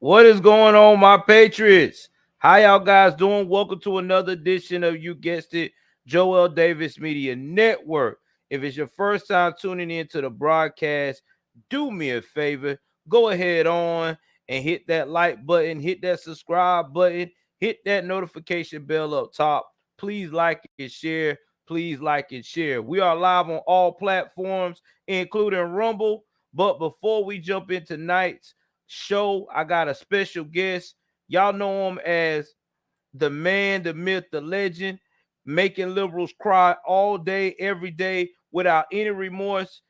What is going on, my Patriots? How y'all guys doing? Welcome to another edition of, you guessed it, Joel Davis Media Network. If it's your first time tuning into the broadcast, do me a favor. Go ahead on and hit that like button, hit that subscribe button, hit that notification bell up top. Please like and share. Please like and share. We are live on all platforms, including Rumble. But before we jump into tonight's show, I got a special guest. Y'all know him as the man, the myth, the legend, making liberals cry all day, every day, without any remorse.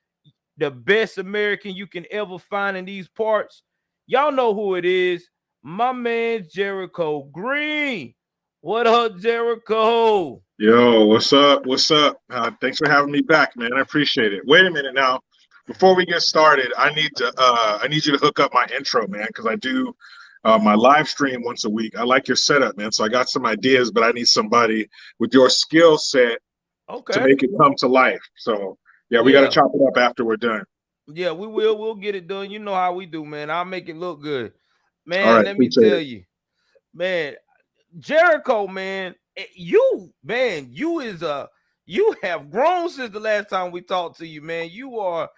The best American you can ever find in these parts. Y'all know who it is. My man, Jericho Green. What up, Jericho? Yo, what's up? What's up? Thanks for having me back, man. I appreciate it. Wait a minute now. Before we get started, I need you to hook up my intro, man, because I do my live stream once a week. I like your setup, man. So I got some ideas, but I need somebody with your skill set to Okay. make it come to life. So yeah, we got to Yeah. chop it up after we're done. Yeah, we will. We'll get it done. You know how we do, man. I'll make it look good. All Man, right, let me appreciate tell it. you, man, Jericho, man, you is you have grown since the last time we talked to you, man. You are,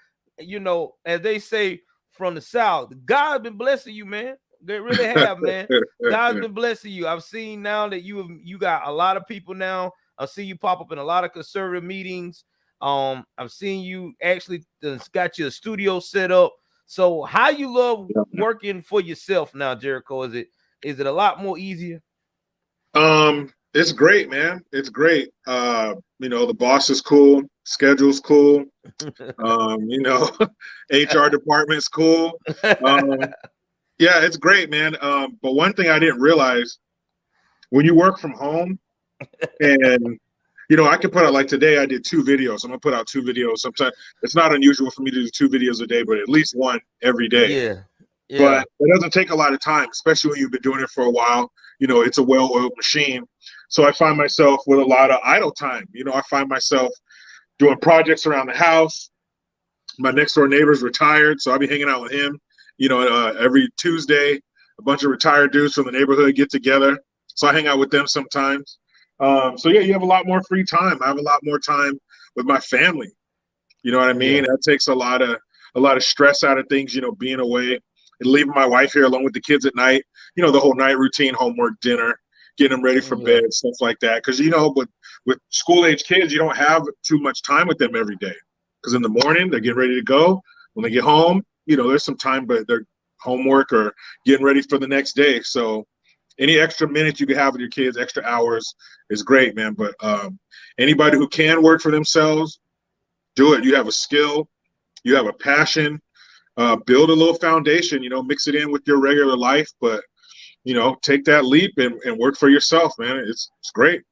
as they say from the South, God's been blessing you, man. They really have, man. God's been blessing you. I've seen now that you got a lot of people now. I've seen you pop up in a lot of conservative meetings. I've seen you actually got your studio set up. So how you love working for yourself now, Jericho? Is it a lot more easier? It's great, man. It's great. The boss is cool, schedule's cool. You know, HR department's cool. Um, yeah, it's great, man. But one thing I didn't realize when you work from home and I can put out like today I did 2 videos. I'm gonna put out 2 videos. Sometimes it's not unusual for me to do 2 videos a day, but at least one every day. Yeah, yeah, But it doesn't take a lot of time, especially when you've been doing it for a while. It's a well-oiled machine. So I find myself with a lot of idle time. I find myself doing projects around the house. My next door neighbor's retired, so I'll be hanging out with him. Every Tuesday, a bunch of retired dudes from the neighborhood get together. So I hang out with them sometimes. So yeah, you have a lot more free time. I have a lot more time with my family. You know what I mean? yeah, That takes a lot of stress out of things. Being away and leaving my wife here alone with the kids at night. The whole night routine, homework, dinner, getting them ready for yeah, bed, stuff like that. Because with school age kids, you don't have too much time with them every day. Because in the morning they're getting ready to go. When they get home, there's some time, but they're homework or getting ready for the next day. So any extra minutes you can have with your kids, extra hours is great, man. But anybody who can work for themselves, do it. You have a skill, you have a passion. Build a little foundation. Mix it in with your regular life, but take that leap and work for yourself, man. It's great.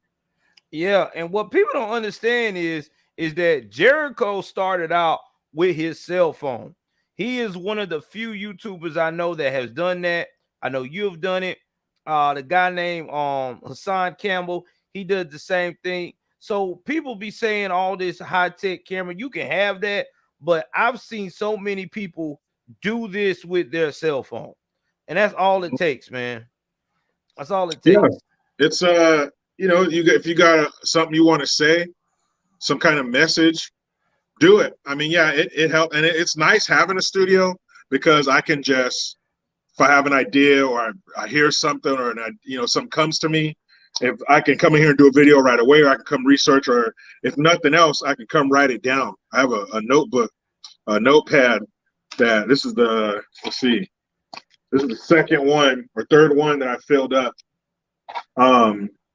yeah. And what people don't understand is that Jericho started out with his cell phone. He is one of the few YouTubers I know that has done that. I know you have done it. The guy named Hassan Campbell, he does the same thing. So people be saying all this high tech camera, you can have that, but I've seen so many people do this with their cell phone, and that's all it takes, man. That's all it Yeah, takes. it's if you got something you want to say, some kind of message, do it. I mean, yeah, it helped, and it's nice having a studio because I can just, if I have an idea or I hear something or something comes to me, if I can come in here and do a video right away, or I can come research, or if nothing else, I can come write it down. I have a notebook, a notepad that let's see, this is the second one or third one that I filled up.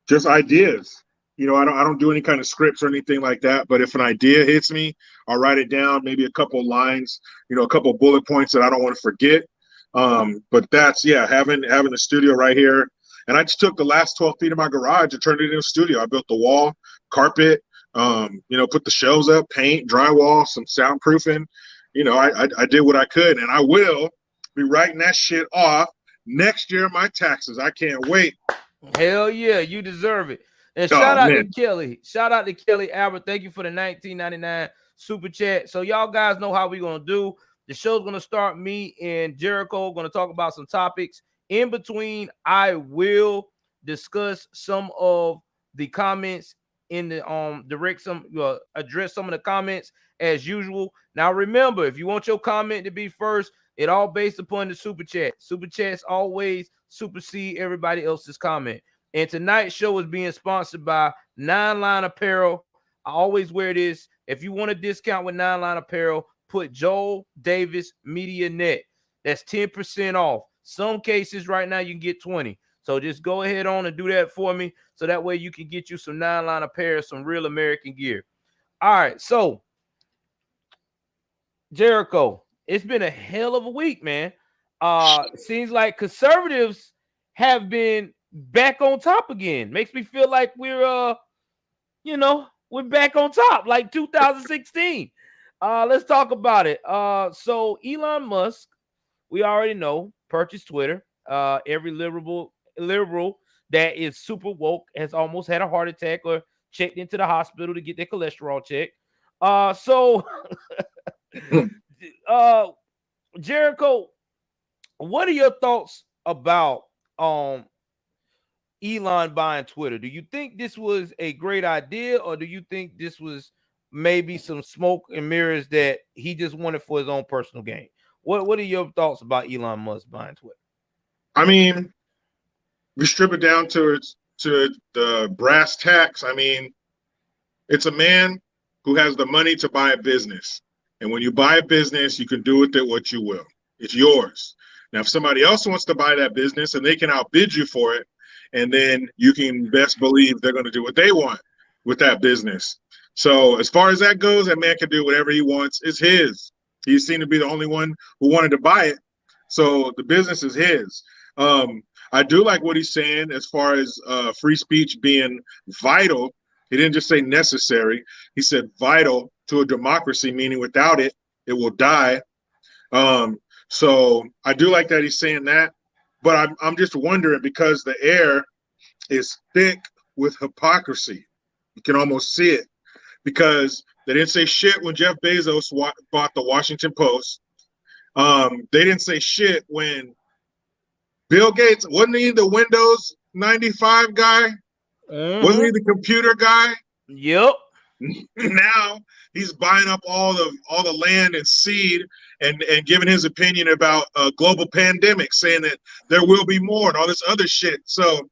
Just ideas. I don't do any kind of scripts or anything like that. But if an idea hits me, I'll write it down, maybe a couple of lines, a couple of bullet points that I don't want to forget. But that's having a studio right here. And I just took the last 12 feet of my garage and turned it into a studio. I built the wall, carpet, put the shelves up, paint, drywall, some soundproofing. I did what I could, and I will be writing that shit off next year. My taxes. I can't wait. Hell yeah, you deserve it. And Oh shout out to man. Kelly. Shout out to Kelly Albert. Thank you for the 1999 super chat. So y'all guys know how we're gonna do. The show's gonna start. Me and Jericho gonna talk about some topics. In between, I will discuss some of the comments in the address some of the comments as usual. Now remember, if you want your comment to be first, it all based upon the super chat. Super chats always supersede everybody else's comment. And tonight's show is being sponsored by 9 Line Apparel. I always wear this. If you want a discount with 9 Line Apparel, put Joel Davis Media Net. That's 10% off. Some cases right now you can get 20. So just go ahead on and do that for me, so that way you can get you some 9 Line Apparel, some real American gear. All right, so Jericho, it's been a hell of a week, man. Seems like conservatives have been back on top again. Makes me feel like we're back on top like 2016. Let's talk about it. So Elon Musk, we already know, purchased Twitter. Every liberal that is super woke has almost had a heart attack or checked into the hospital to get their cholesterol checked. So Jericho, what are your thoughts about Elon buying Twitter? Do you think this was a great idea, or do you think this was maybe some smoke and mirrors that he just wanted for his own personal gain? What are your thoughts about Elon Musk buying Twitter? I mean, we strip it down to the brass tacks. I mean, it's a man who has the money to buy a business. And when you buy a business, you can do with it what you will. It's yours. Now, if somebody else wants to buy that business and they can outbid you for it, and then you can best believe they're going to do what they want with that business. So as far as that goes, that man can do whatever he wants. It's his. He seemed to be the only one who wanted to buy it. So the business is his. I do like what he's saying as far as free speech being vital. He didn't just say necessary. He said vital to a democracy, meaning without it, it will die. So I do like that he's saying that. But I'm just wondering, because the air is thick with hypocrisy. You can almost see it, because they didn't say shit when Jeff Bezos bought the Washington Post. They didn't say shit when Bill Gates, wasn't he the Windows 95 guy? Mm-hmm. Wasn't he the computer guy? Yep. Now he's buying up all the land and seed and giving his opinion about a global pandemic, saying that there will be more and all this other shit. So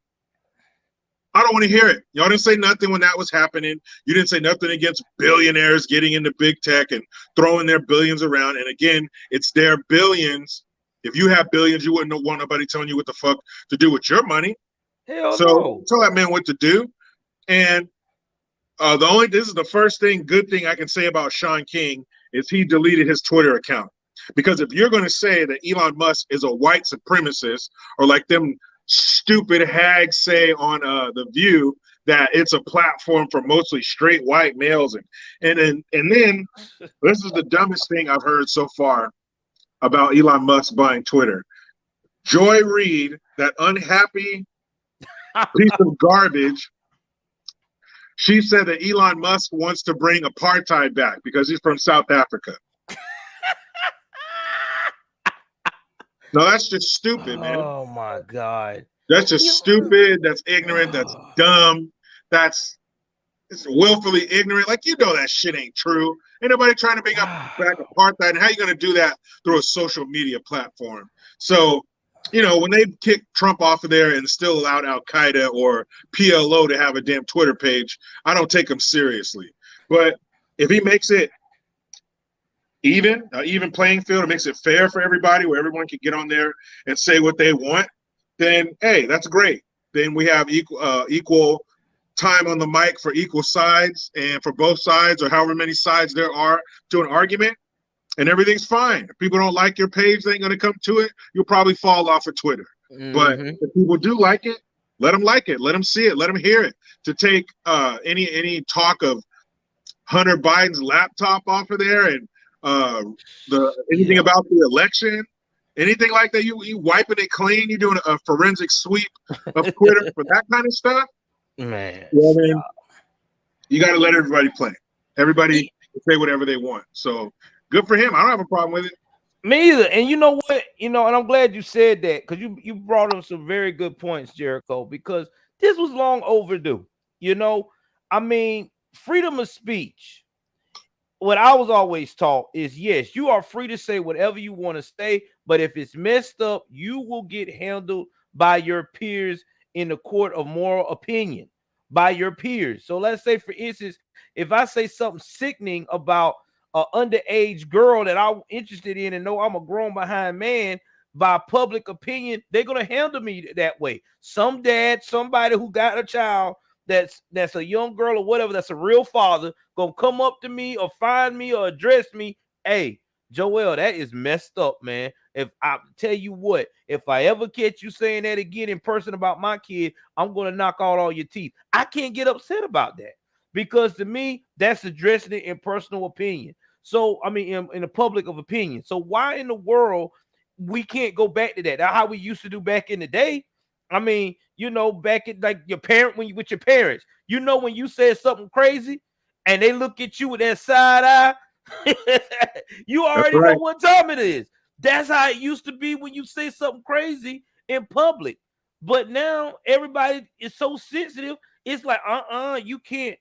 I don't want to hear it. Y'all didn't say nothing when that was happening. You didn't say nothing against billionaires getting into big tech and throwing their billions around. And again, it's their billions. If you have billions, you wouldn't want nobody telling you what the fuck to do with your money. Hell so no. Tell that man what to do. And this is the first good thing I can say about Sean King is he deleted his Twitter account. Because if you're going to say that Elon Musk is a white supremacist, or like them stupid hags say on The View, that it's a platform for mostly straight white males, and then this is the dumbest thing I've heard so far about Elon Musk buying Twitter. Joy Reid, that unhappy piece of garbage, she said that Elon Musk wants to bring apartheid back because he's from South Africa. No, that's just stupid, man. Oh my God. That's just stupid. That's ignorant. That's dumb. It's willfully ignorant. Like, you know that shit ain't true. Ain't nobody trying to bring back apartheid. And how you gonna do that through a social media platform? So, when they kicked Trump off of there and still allowed Al Qaeda or PLO to have a damn Twitter page, I don't take them seriously. But if he makes it even playing field, it makes it fair for everybody, where everyone can get on there and say what they want, then hey, that's great. Then we have equal time on the mic for equal sides and for both sides, or however many sides there are to an argument, and everything's fine. If people don't like your page, they ain't gonna come to it. You'll probably fall off of Twitter. Mm-hmm. But if people do like it, let them like it, let them see it, let them hear it. To take any talk of Hunter Biden's laptop off of there and anything about the election, anything like that, you wiping it clean, you doing a forensic sweep of Twitter for that kind of stuff, man. You got to let everybody play. Everybody say whatever they want. So good for him. I don't have a problem with it. Me either. And you know what? And I'm glad you said that because you brought up some very good points, Jericho, because this was long overdue. You know, I mean, freedom of speech. What I was always taught is yes, you are free to say whatever you want to say, but if it's messed up, you will get handled by your peers in the court of moral opinion, by your peers. So let's say, for instance, if I say something sickening about an underage girl that I'm interested in and know I'm a grown behind man, by public opinion, they're gonna handle me that way. Some dad, somebody who got a child that's a young girl or whatever, that's a real father, gonna come up to me or find me or address me. Hey, Joel, that is messed up, man. If I tell you what, if I ever catch you saying that again in person about my kid, I'm gonna knock out all your teeth. I can't get upset about that because to me, that's addressing it in personal opinion. So I mean, in the public of opinion. So why in the world we can't go back to that? That's how we used to do back in the day. I mean, back at like your parent when you with your parents, when you said something crazy and they look at you with that side eye, you That's already know right. what time it is. That's how it used to be when you say something crazy in public. But now everybody is so sensitive. It's like, you can't.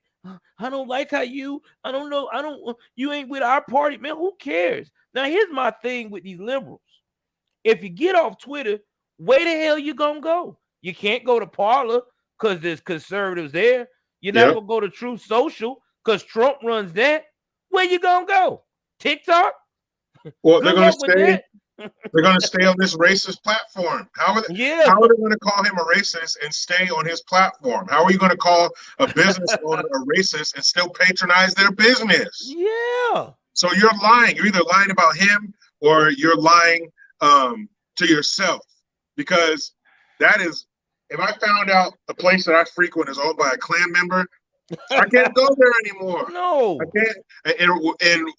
I don't like how I don't know. I don't. You ain't with our party, man. Who cares? Now here's my thing with these liberals. If you get off Twitter, where the hell you gonna go? You can't go to Parler because there's conservatives there. You're not Yep. gonna go to Truth Social because Trump runs that. Where you gonna go? TikTok? Well, Good luck with that. they're gonna stay on this racist platform. Yeah. How are they gonna call him a racist and stay on his platform? How are you gonna call a business owner a racist and still patronize their business? Yeah. So you're lying. You're either lying about him or you're lying to yourself, because that is. If I found out a place that I frequent is owned by a Klan member, I can't go there anymore. I No. can't. And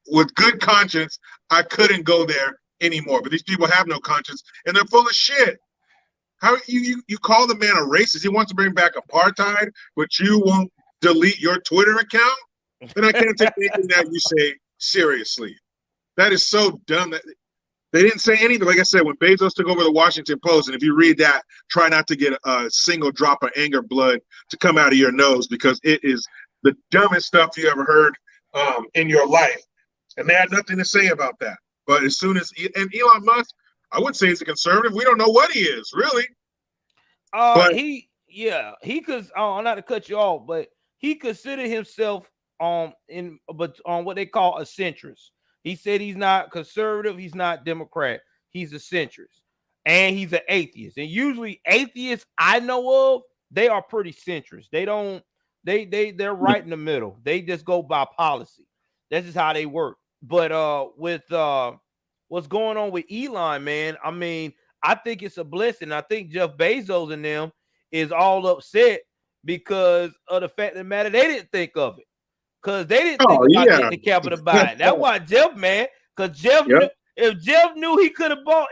with good conscience, I couldn't go there anymore. But these people have no conscience, and they're full of shit. How you call the man a racist? He wants to bring back apartheid, but you won't delete your Twitter account? Then I can't take anything that you say seriously. That is so dumb. That they didn't say anything. Like I said, when Bezos took over the Washington Post, and if you read that, try not to get a single drop of anger blood to come out of your nose, because it is the dumbest stuff you ever heard in your life. And they had nothing to say about that. But as soon as and Elon Musk, I would say he's a conservative. We don't know what he is really, but He could. Not to cut you off, but he considered himself on what they call a centrist. He said he's not conservative, he's not Democrat, he's a centrist, and he's an atheist. And usually atheists I know of, they are pretty centrist. They don't they're right in the middle. They just go by policy. That's just how they work. But with what's going on with Elon, man, I mean, I think it's a blessing. I think Jeff Bezos and them is all upset because of the fact of the matter they didn't think of it. Because they didn't think oh about yeah, getting the capital buy. That's why Jeff, man. Because Jeff yep. knew, if Jeff knew he could have bought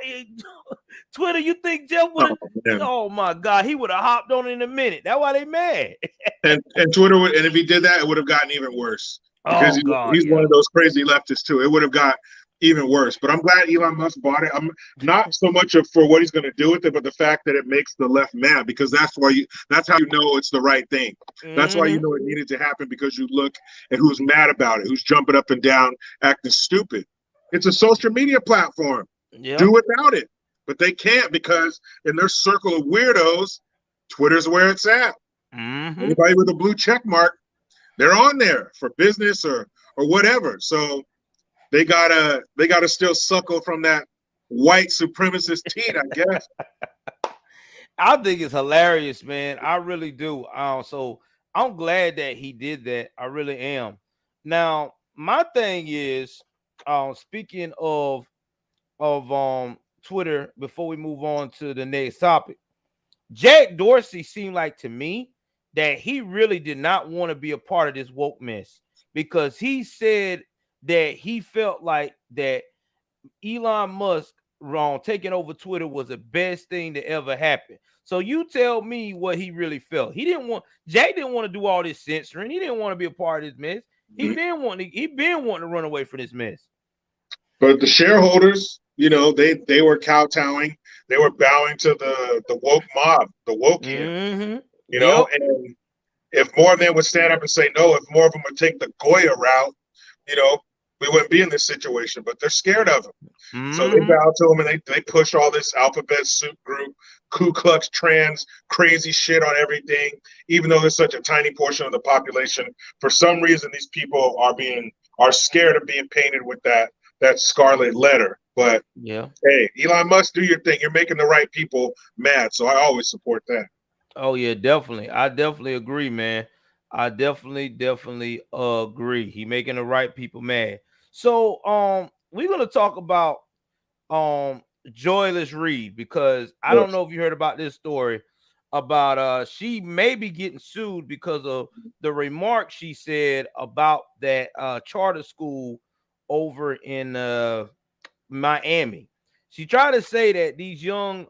Twitter, you think Jeff would Oh, have? man. Oh my God, he would have hopped on in a minute. That's why they mad. And Twitter would, and if he did that, it would have gotten even worse, because Oh God, he's one yeah. of those crazy leftists too. It would have got even worse. But I'm glad Elon Musk bought it. I'm not so much for what he's going to do with it, but the fact that it makes the left mad, because that's how you know it's the right thing. That's why you Mm-hmm. know it needed to happen, because you look at who's mad about it, who's jumping up and down, acting stupid. It's a social media platform. Yeah. Do without it, but they can't, because in their circle of weirdos, Twitter's where it's at. Mm-hmm. Anybody with a blue check mark, they're on there for business or whatever. So they gotta still suckle from that white supremacist teat, I guess. I think it's hilarious, man. I really do. So I'm glad that he did that. I really am. Now, my thing is, speaking of Twitter, before we move on to the next topic, Jack Dorsey seemed like to me that he really did not want to be a part of this woke mess because he said that he felt like that Elon Musk wrong taking over Twitter was the best thing that ever happened. So you tell me what he really felt. Jack didn't want to do all this censoring. He didn't want to be a part of this mess. He been wanting to run away from this mess. But the shareholders, they were kowtowing. They were bowing to the woke mob, the wokeans, Mm-hmm. Yep. and if more of them would stand up and say no, if more of them would take the Goya route, you know, we wouldn't be in this situation. But they're scared of him. So they Mm-hmm. bow to him and they push all this alphabet soup group, Ku Klux trans, crazy shit on everything, even though there's such a tiny portion of the population. For some reason, these people are scared of being painted with that scarlet letter. But Yeah. hey, Elon Musk, do your thing. You're making the right people mad. So I always support that. Oh yeah, definitely. I definitely agree, man. I definitely agree. He making the right people mad. So we're gonna talk about um Joyless Reed, because I don't Yes. know if you heard about this story about she may be getting sued because of the remark she said about that charter school over in Miami. She tried to say that these young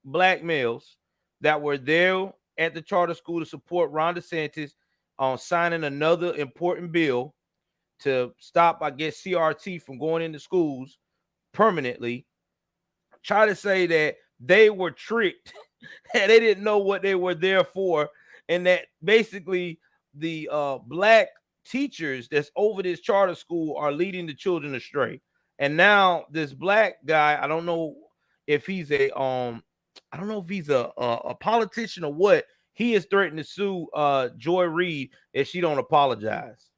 black males that were there at the charter school to support Ron DeSantis on signing another important bill to stop, I guess, CRT from going into schools permanently. Try to say that they were tricked and they didn't know what they were there for, and that basically the black teachers that's over this charter school are leading the children astray. And now this black guy, I don't know if he's I don't know if he's a politician or what. He is threatening to sue Joy Reid if she don't apologize.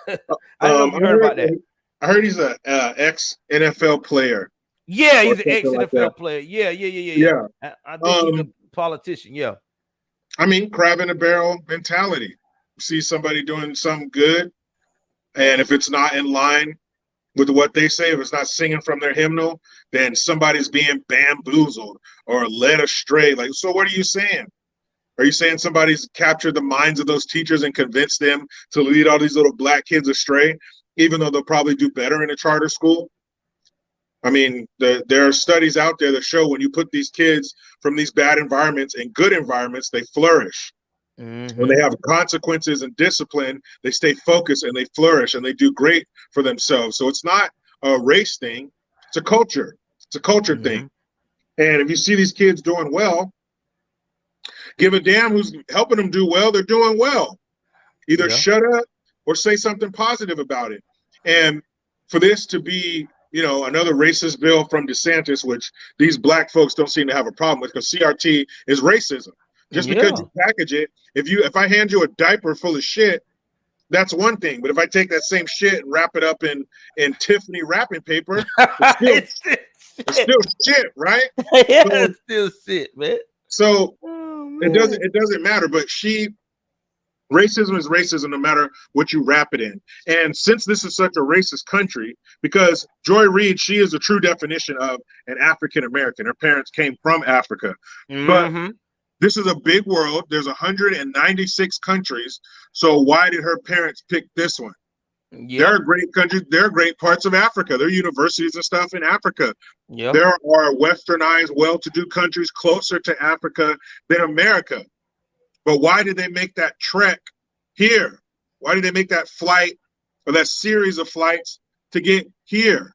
I don't know if I you heard heard about that. he's a ex NFL player Yeah, or he's an ex something like that. NFL player. Yeah. Yeah. I think he's a Um, politician. Yeah. I mean, crab in a barrel mentality. See somebody doing something good, and if it's not in line with what they say, if it's not singing from their hymnal, then somebody's being bamboozled or led astray. Like, so what are you saying? Are you saying somebody's captured the minds of those teachers and convinced them to lead all these little black kids astray, even though they'll probably do better in a charter school? I mean, there are studies out there that show when you put these kids from these bad environments in good environments, they flourish. When Mm-hmm. they have consequences and discipline, they stay focused and they flourish and they do great for themselves. So it's not a race thing, it's a culture. It's a culture thing. Mm-hmm. And if you see these kids doing well, give a damn who's helping them do well, they're doing well. Either Yeah. shut up or say something positive about it. And for this to be, another racist bill from DeSantis, which these black folks don't seem to have a problem with, because CRT is racism. Just because Yeah. you package it, if I hand you a diaper full of shit, that's one thing. But if I take that same shit and wrap it up in Tiffany wrapping paper, it's still It's still it's shit. still shit, right? Yeah, So it's still shit, man. so Oh it doesn't man. it doesn't matter. But racism is racism no matter what you wrap it in. And since this is such a racist country, because Joy Reid, she is a true definition of an African American. Her parents came from Africa. But Mm-hmm. this is a big world. There's 196 countries. So why did her parents pick this one? There Yep. are great countries. There are great parts of Africa. There are universities and stuff in Africa. Yep. There are westernized, well-to-do countries closer to Africa than America. But why did they make that trek here? Why did they make that flight or that series of flights to get here?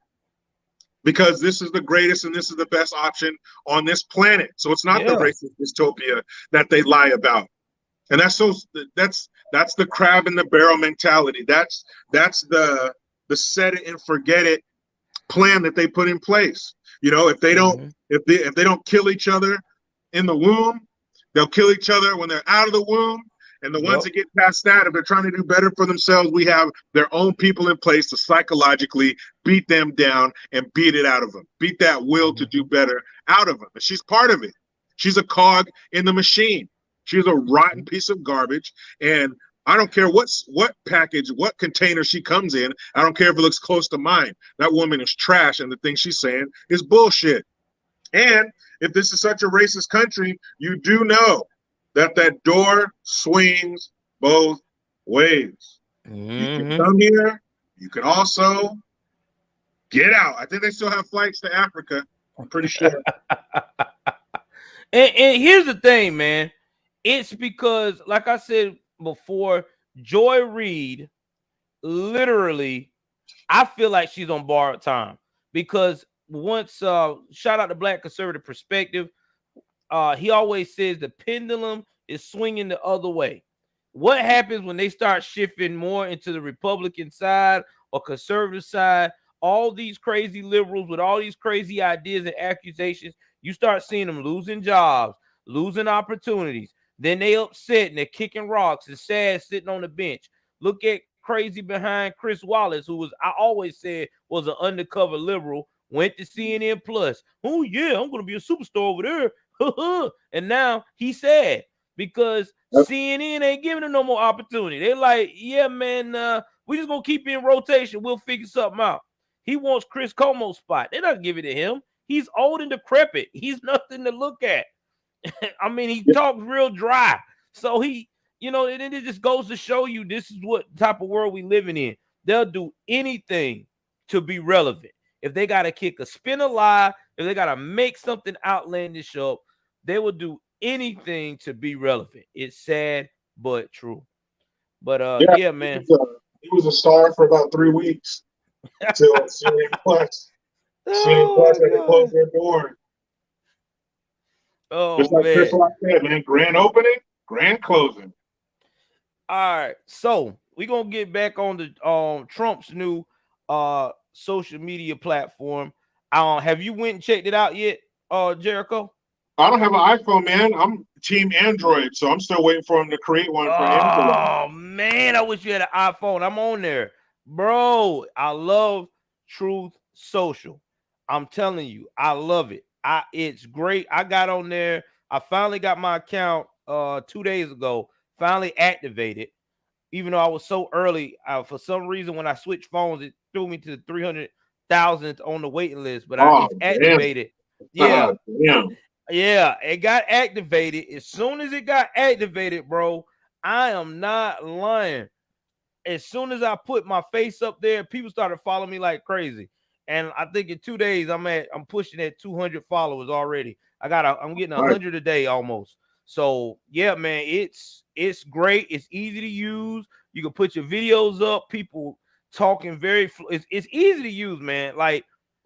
Because this is the greatest and this is the best option on this planet. So it's not the Yeah. racist dystopia that they lie about. And that's the crab in the barrel mentality. That's the set it and forget it plan that they put in place. If they don't Mm-hmm. if they don't kill each other in the womb, they'll kill each other when they're out of the womb. And the ones Yep. that get past that, if they're trying to do better for themselves, we have their own people in place to psychologically beat them down and beat it out of them. Beat that will to do Mm-hmm. better out of them. And she's part of it. She's a cog in the machine. She's a rotten piece of garbage. And I don't care what package, what container she comes in. I don't care if it looks close to mine. That woman is trash, and the thing she's saying is bullshit. And if this is such a racist country, you do know that door swings both ways. You can Mm-hmm. come here. You can also get out. I think they still have flights to Africa. I'm pretty sure. And here's the thing, man. It's because, like I said before, Joy Reid literally, I feel like she's on borrowed time because once shout out to Black Conservative Perspective, he always says the pendulum is swinging the other way. What happens when they start shifting more into the Republican side or conservative side? All these crazy liberals with all these crazy ideas and accusations, you start seeing them losing jobs, losing opportunities. Then they upset and they're kicking rocks and sad sitting on the bench. Look at crazy behind Chris Wallace, who was, I always said, was an undercover liberal, went to CNN Plus. Oh yeah, I'm gonna be a superstar over there. And now he's sad because CNN ain't giving him no more opportunity. They like, yeah, man, we just gonna keep you in rotation. We'll figure something out. He wants Chris Como's spot. They're not giving it to him. He's old and decrepit. He's nothing to look at. I mean, he talks real dry. So he, and it just goes to show you this is what type of world we living in. They'll do anything to be relevant. If they got to kick a spin a lie, if they got to make something outlandish up, they will do anything to be relevant. It's sad, but true. But yeah, man. He was a star for about 3 weeks until CNN Plus. CNN Oh Plus my had to close God. their door. Oh Just like Chris man. Rock said, man, grand opening, grand closing. All right. So we're gonna get back on the Trump's new social media platform. Have you went and checked it out yet, Jericho? I don't have an iPhone, man. I'm team Android, so I'm still waiting for him to create one for Android. Oh man, I wish you had an iPhone. I'm on there, bro. I love Truth Social. I'm telling you, I love it. It's great. I got on there. I finally got my account 2 days ago. Finally activated. Even though I was so early, for some reason when I switched phones, it threw me to the 300,000th on the waiting list. But Oh, it's damn. activated. Yeah. Damn. Yeah, it got activated. As soon as it got activated, bro, I am not lying. As soon as I put my face up there, people started following me like crazy. And I think in 2 days, I'm pushing at 200 followers already. I'm getting All right. 100 a day almost. So yeah, man, it's great. It's easy to use. You can put your videos up. People talking it's easy to use, man. Like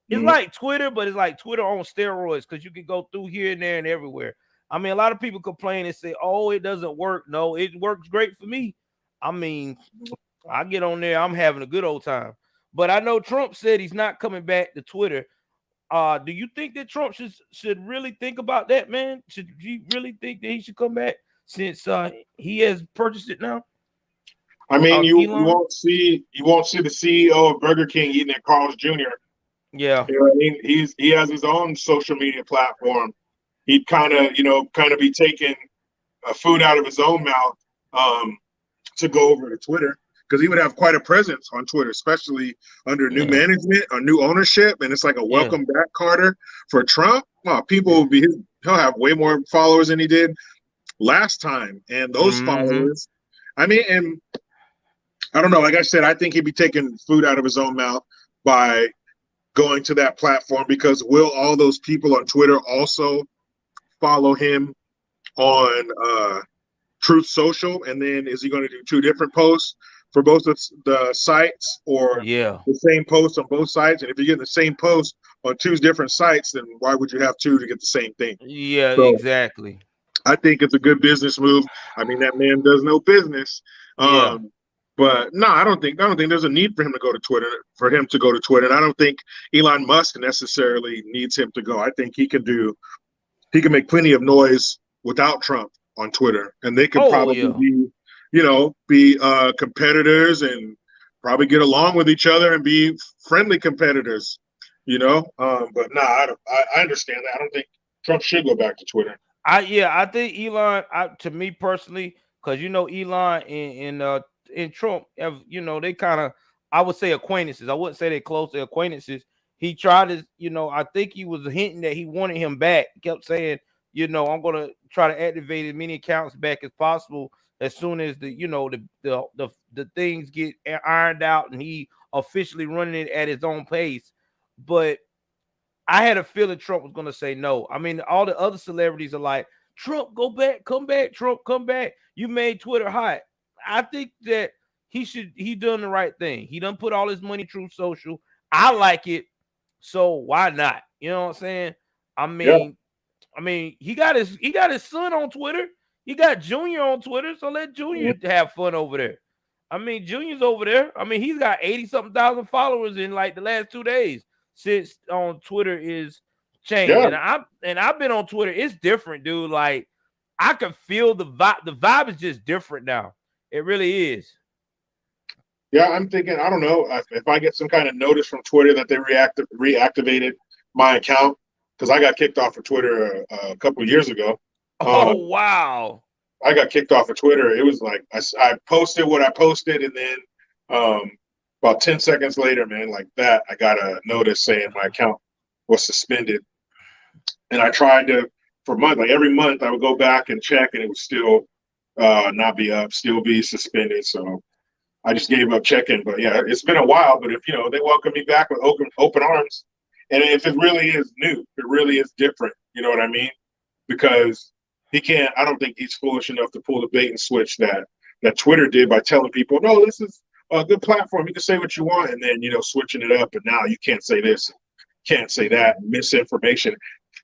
it's Mhm. like Twitter, but it's like Twitter on steroids because you can go through here and there and everywhere. I mean, a lot of people complain and say, "Oh, it doesn't work." No, it works great for me. I mean, I get on there, I'm having a good old time. But I know Trump said he's not coming back to Twitter. Do you think that Trump should really think about that, man? Should you really think that he should come back since he has purchased it now? I mean, you Elon? won't see the CEO of Burger King eating at Carl's Jr. Yeah. You know what I mean? He has his own social media platform. He'd kind of be taking food out of his own mouth to go over to Twitter because he would have quite a presence on Twitter, especially under new Yeah. management or new ownership. And it's like a Yeah. welcome back, Carter, for Trump. People Yeah. will he'll have way more followers than he did last time. And those Mm-hmm. followers, I mean, and I don't know. Like I said, I think he'd be taking food out of his own mouth by going to that platform because will all those people on Twitter also follow him on Truth Social? And then is he going to do two different posts for both the sites or Yeah. the same post on both sites? And if you're getting the same post on two different sites, then why would you have two to get the same thing? Yeah, So exactly. I think it's a good business move. I mean, that man does no business. Yeah. But no, I don't think there's a need for him to go to Twitter, And I don't think Elon Musk necessarily needs him to go. I think he can make plenty of noise without Trump on Twitter. And they could Oh probably yeah. be competitors and probably get along with each other and be friendly competitors, But no, I understand that. I don't think Trump should go back to Twitter. I think Elon, to me personally, because Elon and Trump have, they kind of, I would say, acquaintances. I wouldn't say they're close, they're acquaintances. He tried to, I think he was hinting that he wanted him back. He kept saying, I'm gonna try to activate as many accounts back as possible as soon as the things get ironed out and he officially running it at his own pace. But I had a feeling Trump was going to say no. I mean, all the other celebrities are like, Trump, go back, come back, Trump, come back. You made Twitter hot. I think that he done the right thing. He done put all his money in Truth Social. I like it, so why not? You know what I'm saying? I Yeah. mean, he got his son on Twitter. He got Junior on Twitter, so let Junior have fun over there. I mean, Junior's over there. I mean, he's got 80-something thousand followers in like the last 2 days since on Twitter is changed. Yeah. And I've been on Twitter. It's different, dude. Like I can feel the vibe. The vibe is just different now. It really is. Yeah, I'm thinking, I don't know, if I get some kind of notice from Twitter that they reactivated my account, because I got kicked off of Twitter a couple of years ago. Oh wow. I got kicked off of Twitter. It was like I posted what I posted, and then about 10 seconds later, man, like that, I got a notice saying my account was suspended. And I tried to, for months, like every month, I would go back and check, and it would still not be up, still be suspended. So I just gave up checking. But yeah, it's been a while. But if they welcome me back with open arms, and if it really is new, if it really is different, you know what I mean? Because he can't. I don't think he's foolish enough to pull the bait and switch that Twitter did by telling people, no, this is a good platform. You can say what you want, and then switching it up, and now you can't say this, can't say that, misinformation.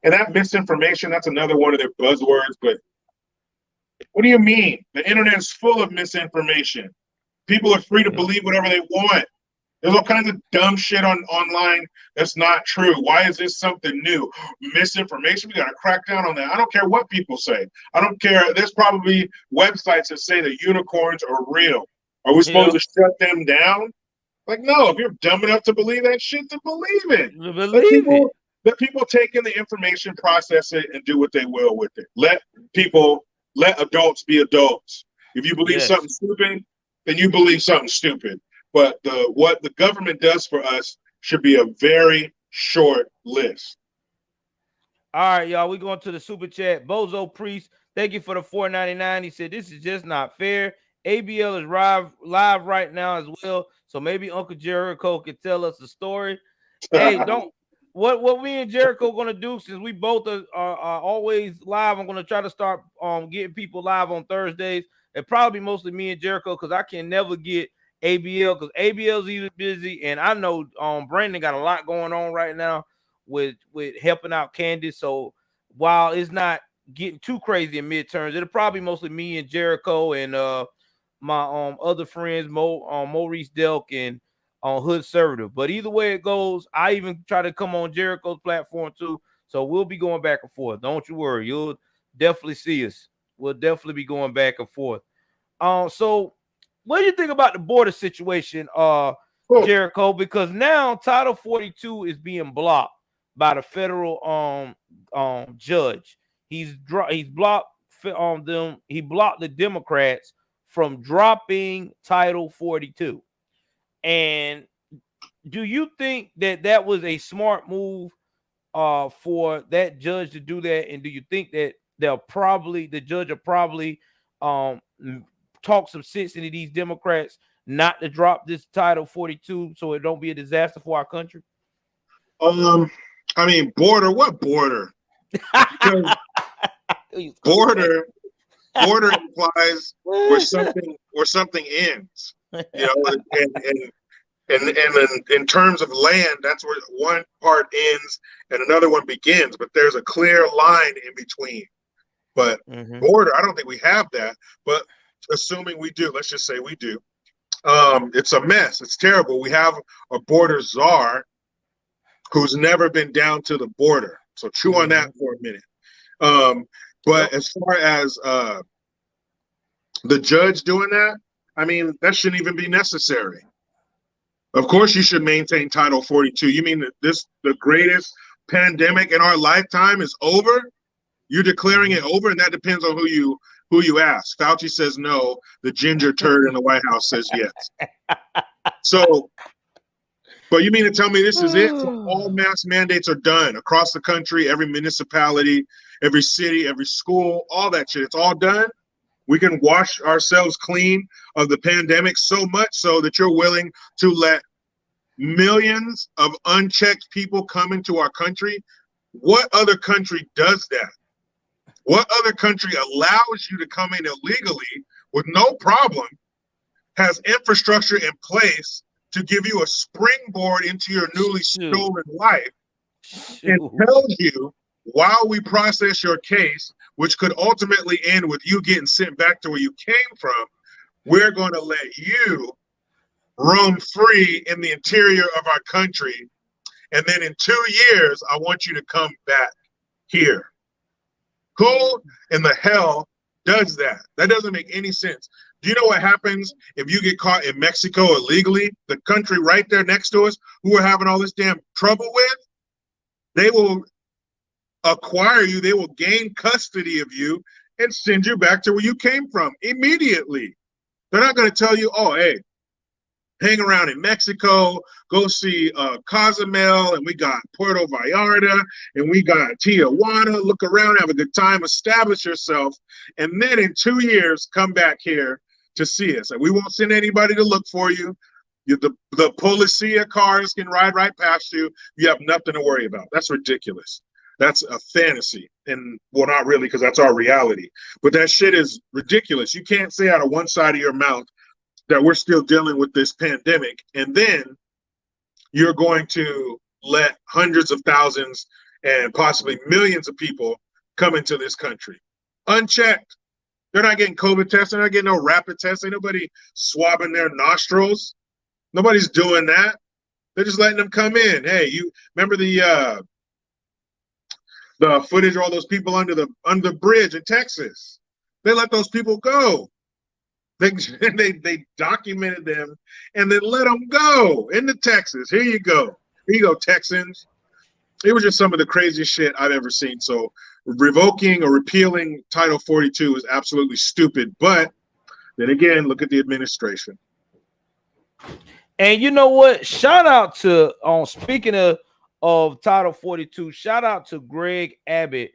And that misinformation, that's another one of their buzzwords. But what do you mean? The internet is full of misinformation. People are free to believe whatever they want. There's all kinds of dumb shit online that's not true. Why is this something new? Misinformation, we got to crack down on that. I don't care what people say. I don't care. There's probably websites that say that unicorns are real. Are we supposed to shut them down? Like, no, if you're dumb enough to believe that shit, to believe it. Let people take in the information, process it, and do what they will with it. Let adults be adults. If you believe something stupid, then you believe something stupid. But what the government does for us should be a very short list. All right, y'all. We going to the super chat. Bozo Priest, thank you for the $4.99. He said this is just not fair. ABL is live right now as well, so maybe Uncle Jericho can tell us a story. Hey, don't. What me and Jericho gonna do, since we both are always live, I'm gonna try to start getting people live on Thursdays. It probably mostly me and Jericho, because I can never get ABL, because ABL's even busy, and I know Brandon got a lot going on right now with helping out Candace. So while it's not getting too crazy in midterms, it'll probably mostly me and Jericho and my other friends, Maurice Delk and on Hood Conservative. But either way it goes, I even try to come on Jericho's platform too. So we'll be going back and forth. Don't you worry. You'll definitely see us. We'll definitely be going back and forth. So what do you think about the border situation, Jericho? Because now Title 42 is being blocked by the federal judge. He's blocked them. He blocked the Democrats from dropping Title 42. And do you think that was a smart move for that judge to do that? And do you think that the judge will probably talk some sense into these Democrats not to drop this Title 42 so it don't be a disaster for our country? I mean, border, what border? Border implies where something ends. And in terms of land, that's where one part ends and another one begins. But there's a clear line in between. But border, I don't think we have that. But assuming we do, let's just say we do. It's a mess. It's terrible. We have a border czar who's never been down to the border. So chew on that for a minute. But as far as the judge doing that, I mean, that shouldn't even be necessary. Of course, you should maintain Title 42. You mean that the greatest pandemic in our lifetime is over? You're declaring it over, and that depends on who you ask. Fauci says no. The ginger turd in the White House says yes. So, but you mean to tell me this is it? So all mask mandates are done across the country, every municipality, every city, every school, all that shit. It's all done. We can wash ourselves clean of the pandemic, so much so that you're willing to let millions of unchecked people come into our country. What other country does that? What other country allows you to come in illegally with no problem has infrastructure in place to give you a springboard into your newly stolen life and tells you while we process your case, which could ultimately end with you getting sent back to where you came from, we're going to let you roam free in the interior of our country. And then in 2 years, I want you to come back here. Who in the hell does that? That doesn't make any sense. Do you know what happens if you get caught in Mexico illegally? The country right there next to us, who we're having all this damn trouble with, they will acquire you, they will gain custody of you and send you back to where you came from immediately. They're not going to tell you, oh, hey, hang around in Mexico, go see Cozumel, and we got Puerto Vallarta, and we got Tijuana, look around, have a good time, establish yourself, and then in 2 years, come back here to see us. And we won't send anybody to look for you. The policia cars can ride right past you. You have nothing to worry about. That's ridiculous. That's a fantasy. And well, not really, because that's our reality. But that shit is ridiculous. You can't say out of one side of your mouth that we're still dealing with this pandemic, and then you're going to let hundreds of thousands and possibly millions of people come into this country unchecked. They're not getting COVID tests. They're not getting no rapid tests. Ain't nobody swabbing their nostrils. Nobody's doing that. They're just letting them come in. Hey, you remember the footage of all those people under the bridge in Texas? They let those people go. They documented them and then let them go into Texas. Here you go. Here you go, Texans. It was just some of the craziest shit I've ever seen. So revoking or repealing Title 42 is absolutely stupid. But then again, look at the administration. And you know what? Shout out to speaking of Title 42, shout out to Greg Abbott.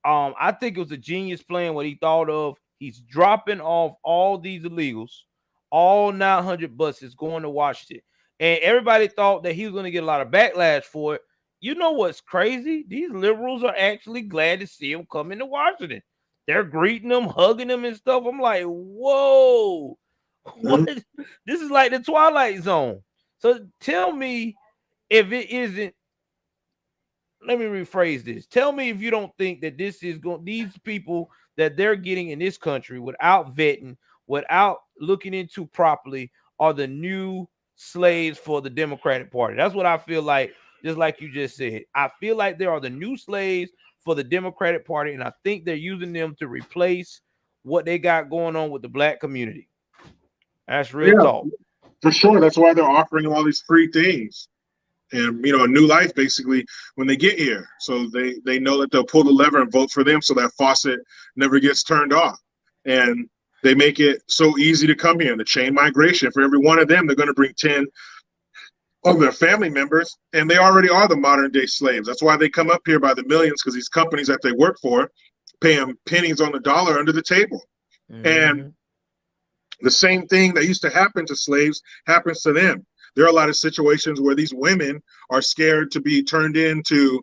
I think it was a genius plan what he thought of. He's dropping off all these illegals, all 900 buses going to Washington. And everybody thought that he was going to get a lot of backlash for it. You know what's crazy? These liberals are actually glad to see him come into Washington. They're greeting him, hugging him and stuff. I'm like, whoa. What? This is like the Twilight Zone. So tell me if it isn't. Let me rephrase this. Tell me if you don't think that this is going, these people that they're getting in this country without vetting, without looking into properly, are the new slaves for the Democratic Party. That's what I feel like, just like you just said. I feel like there are the new slaves for the Democratic Party, and I think they're using them to replace what they got going on with the black community. That's real talk. For sure. That's why they're offering them all these free things. And, you know, a new life, basically, when they get here. So they know that they'll pull the lever and vote for them so that faucet never gets turned off. And they make it so easy to come here. And the chain migration, for every one of them, they're going to bring 10 of their family members. And they already are the modern day slaves. That's why they come up here by the millions, because these companies that they work for pay them pennies on the dollar under the table. And the same thing that used to happen to slaves happens to them. There are a lot of situations where these women are scared to be turned into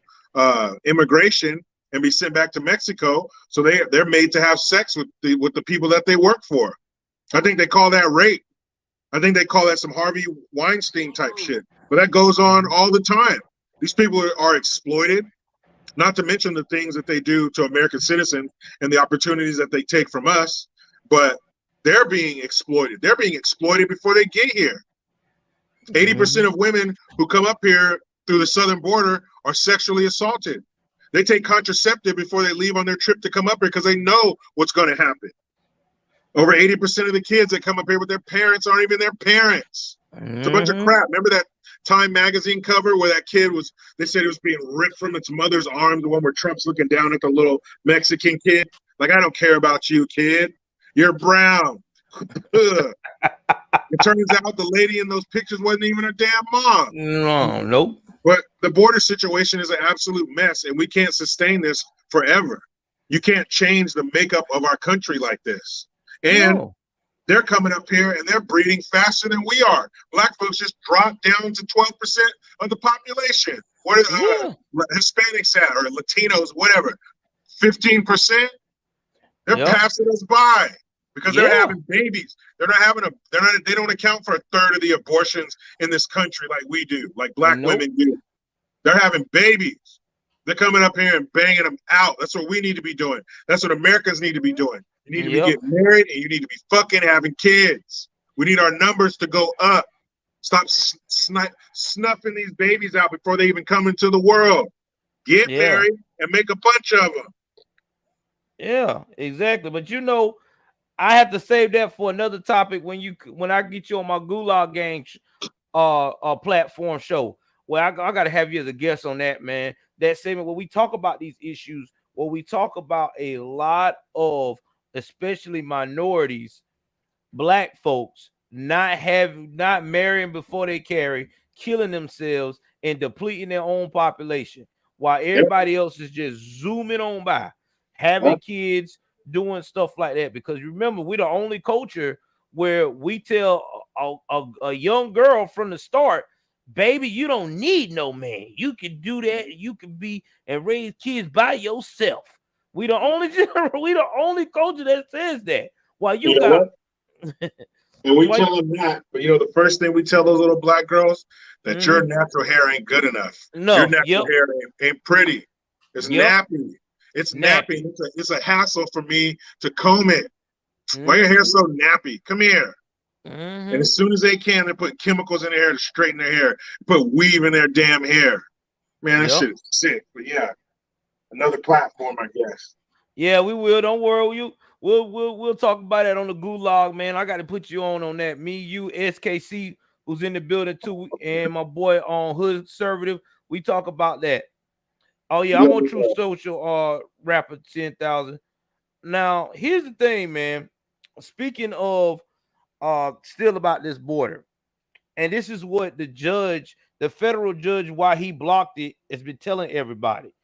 immigration and be sent back to Mexico. So they're made to have sex with the people that they work for. I think they call that rape. I think they call that some Harvey Weinstein type shit. But that goes on all the time. These people are exploited, not to mention the things that they do to American citizens and the opportunities that they take from us. But they're being exploited. They're being exploited before they get here. 80% of women who come up here through the southern border are sexually assaulted. They take contraceptive before they leave on their trip to come up here because they know what's going to happen. Over 80% of the kids that come up here with their parents aren't even their parents. It's a bunch of crap. Remember that Time magazine cover where that kid was, they said it was being ripped from its mother's arm, the one where Trump's looking down at the little Mexican kid? Like, I don't care about you, kid. You're brown. It turns out the lady in those pictures wasn't even her damn mom. Nope. But the border situation is an absolute mess, and we can't sustain this forever. You can't change the makeup of our country like this. And they're coming up here and they're breeding faster than we are. Black folks just dropped down to 12% of the population. What are Hispanics at, or Latinos, whatever? 15%? They're passing us by. because they're Yeah. having babies. They're not having a. They're not. They don't account for a third of the abortions in this country like we do, like black Nope. women do. They're having babies. They're coming up here and banging them out. That's what we need to be doing. That's what Americans need to be doing. You need to be Yep. getting married and you need to be fucking having kids. We need our numbers to go up. Stop snuffing these babies out before they even come into the world. Get Yeah. married and make a bunch of them. Yeah. Exactly. But I have to save that for another topic when I get you on my Gulag Gang platform show. Well, I got to have you as a guest on that, man. That segment where we talk about these issues, where we talk about a lot of, especially minorities, black folks, not marrying before they carry, killing themselves and depleting their own population, while Yep. everybody else is just zooming on by, having kids, doing stuff like that. Because remember, we're the only culture where we tell a young girl from the start, baby, you don't need no man. You can do that. You can be and raise kids by yourself. We the only we the only culture that says that. While you You know got what? And we while, tell them that, but the first thing we tell those little black girls that your natural hair ain't good enough. Your enough. natural Yep. hair ain't pretty. It's Yep. nappy. It's nappy. Nappy. It's a hassle for me to comb it. Why your hair Mm-hmm. so nappy? Come here. And Mm-hmm. as soon as they can, they put chemicals in their hair to straighten their hair, put weave in their damn hair. Man, that Yep. shit is sick. But yeah, another platform, I guess. Yeah, we will. Don't worry. We'll talk about that on the Gulag, man. I got to put you on that. Me, you, SKC, who's in the building too, and my boy on Hood Conservative. We talk about that. Oh yeah, Yeah, I'm on True Social. Rapper 10,000. Now here's the thing, man. Speaking of still about this border, and this is what the federal judge, why he blocked it, has been telling everybody,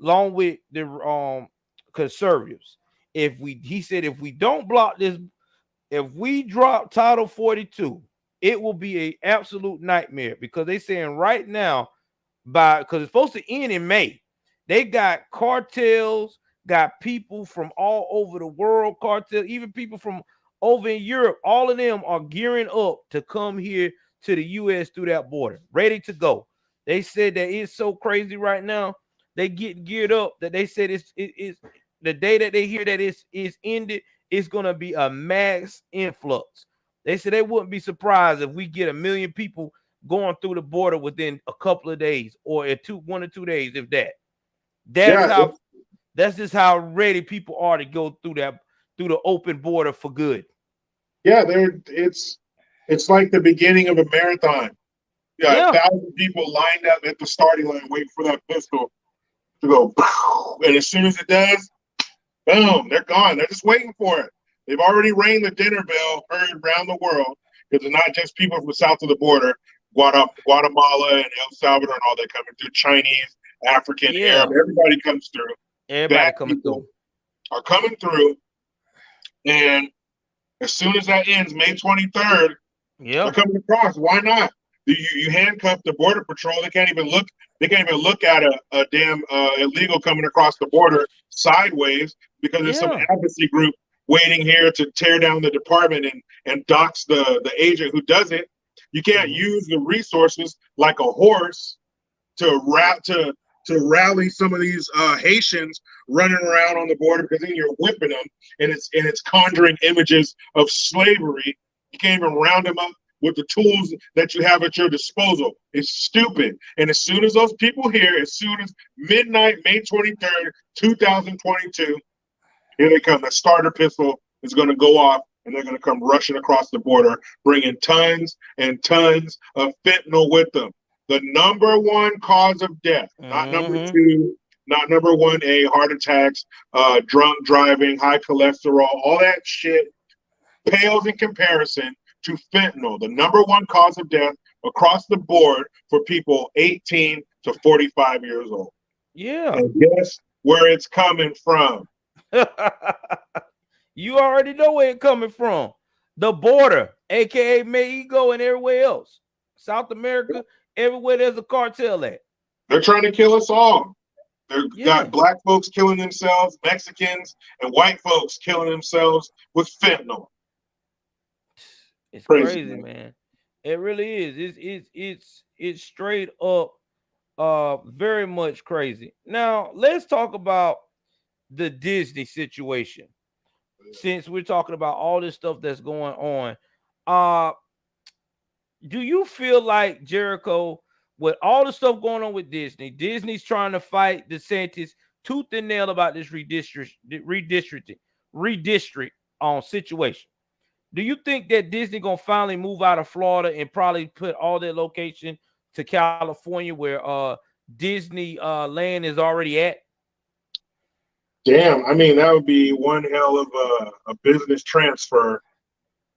along with the conservatives. He said, if we don't block this, if we drop Title 42, it will be an absolute nightmare, because they saying right now, because it's supposed to end in May, they got cartels, got people from all over the world, cartel, even people from over in Europe. All of them are gearing up to come here to the U.S. through that border, ready to go. They said that it's so crazy right now. They get geared up that they said it's the day that they hear that it's ended, it's gonna be a mass influx. They said they wouldn't be surprised if we get 1 million people going through the border within a couple of days, or 1 or 2 days, if that. That is yeah, how. That's just how ready people are to go through the open border for good. yeah. It's like the beginning of a marathon. Yeah, Yeah. 1,000 people lined up at the starting line waiting for that pistol to go, and as soon as it does, boom, they're gone. They're just waiting for it. They've already rang the dinner bell heard around the world, because it's not just people from south of the border, Guatemala and El Salvador and all that coming through, Chinese, African, Arab, Yeah. everybody comes through. Everybody Bad coming people through. are coming through, and as soon as that ends, May 23rd, they're Yeah. coming across. Why not? You handcuff the border patrol. They can't even look. They can't even look at a damn illegal coming across the border sideways, because there's some Yeah. advocacy group waiting here to tear down the department and dox the agent who does it. You can't Mm-hmm. use the resources like a horse to rally some of these Haitians running around on the border, because then you're whipping them, and it's conjuring images of slavery. You can't even round them up with the tools that you have at your disposal. It's stupid. And as soon as those people here, as soon as midnight, May 23rd, 2022, here they come. The starter pistol is going to go off, and they're going to come rushing across the border, bringing tons and tons of fentanyl with them. The number one cause of death, not number Mm-hmm. two, not number 1A, heart attacks, drunk driving, high cholesterol, all that shit pales in comparison to fentanyl, the number one cause of death across the board for people 18 to 45 years old. Yeah. And guess where it's coming from? You already know where it coming from. The border, aka Mexico, and everywhere else. South America, everywhere there's a cartel at. They're trying to kill us all. They've Yeah, got black folks killing themselves, Mexicans, and white folks killing themselves with fentanyl. it's Crazy, crazy, man. man. It really is. It's straight up very much crazy. Now, let's talk about the Disney situation. Since we're talking about all this stuff that's going on, uh do you feel like Jericho, with all the stuff going on with Disney, Disney's trying to fight DeSantis tooth and nail about this redistrict on situation? Do you think that Disney gonna finally move out of Florida and probably put all their location to California, where Disney land is already at? Damn, I mean, that would be one hell of a business transfer.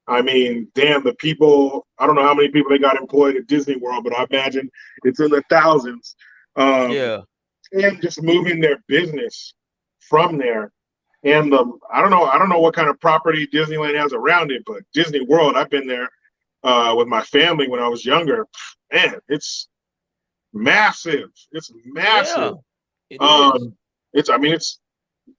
I mean, damn, the people, I don't know how many people they got employed at Disney World, but I imagine it's in the thousands. Um, Yeah, and just moving their business from there. And I don't know what kind of property Disneyland has around it, but Disney World, I've been there with my family when I was younger. Man, it's massive. It's yeah, massive. it is. Um, I mean, it's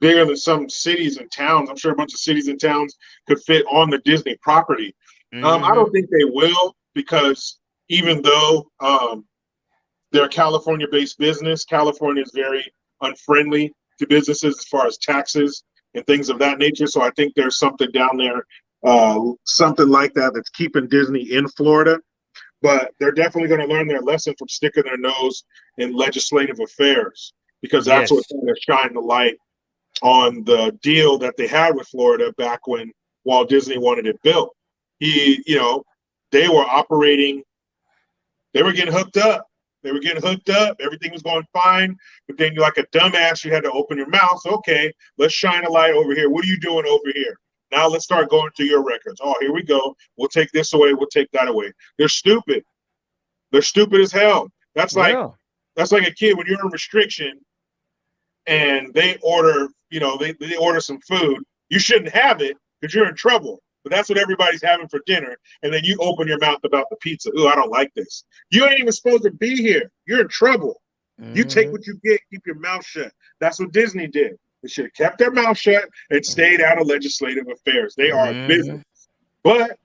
bigger than some cities and towns. I'm sure a bunch of cities and towns could fit on the Disney property. I don't Mm-hmm. think they will, because even though they're a California-based business, California is very unfriendly to businesses as far as taxes and things of that nature. So I think there's something down there, something like that, that's keeping Disney in Florida. But they're definitely going to learn their lesson from sticking their nose in legislative affairs, because that's Yes. what's going to shine the light on the deal that they had with Florida back when Walt Disney wanted it built. They were operating, they were getting hooked up. They were getting hooked up. Everything was going fine. But then, like a dumbass, you had to open your mouth. Okay, let's shine a light over here. What are you doing over here? Now let's start going through your records. Oh, here we go. We'll take this away. We'll take that away. They're stupid. They're stupid as hell. Yeah. That's like a kid when you're in restriction and they order, they order some food. You shouldn't have it because you're in trouble. But that's what everybody's having for dinner. And then you open your mouth about the pizza. Ooh, I don't like this. You ain't even supposed to be here. You're in trouble. You take Mm-hmm. what you get, keep your mouth shut. That's what Disney did. They should have kept their mouth shut and stayed out of legislative affairs. They are a Mm-hmm. business. But,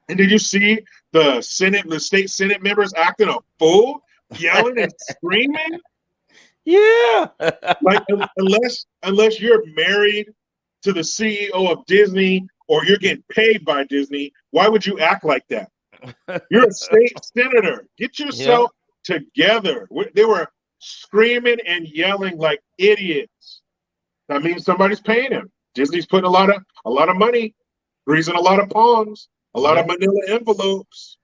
and did you see the state Senate members acting a fool, yelling and screaming? Yeah. Like, unless you're married to the CEO of Disney or you're getting paid by Disney, why would you act like that? You're a state senator. Get Yeah. yourself together. They were screaming and yelling like idiots. That means somebody's paying him. Disney's putting a lot of money, greasing a lot of palms, a lot of Yeah. manila envelopes.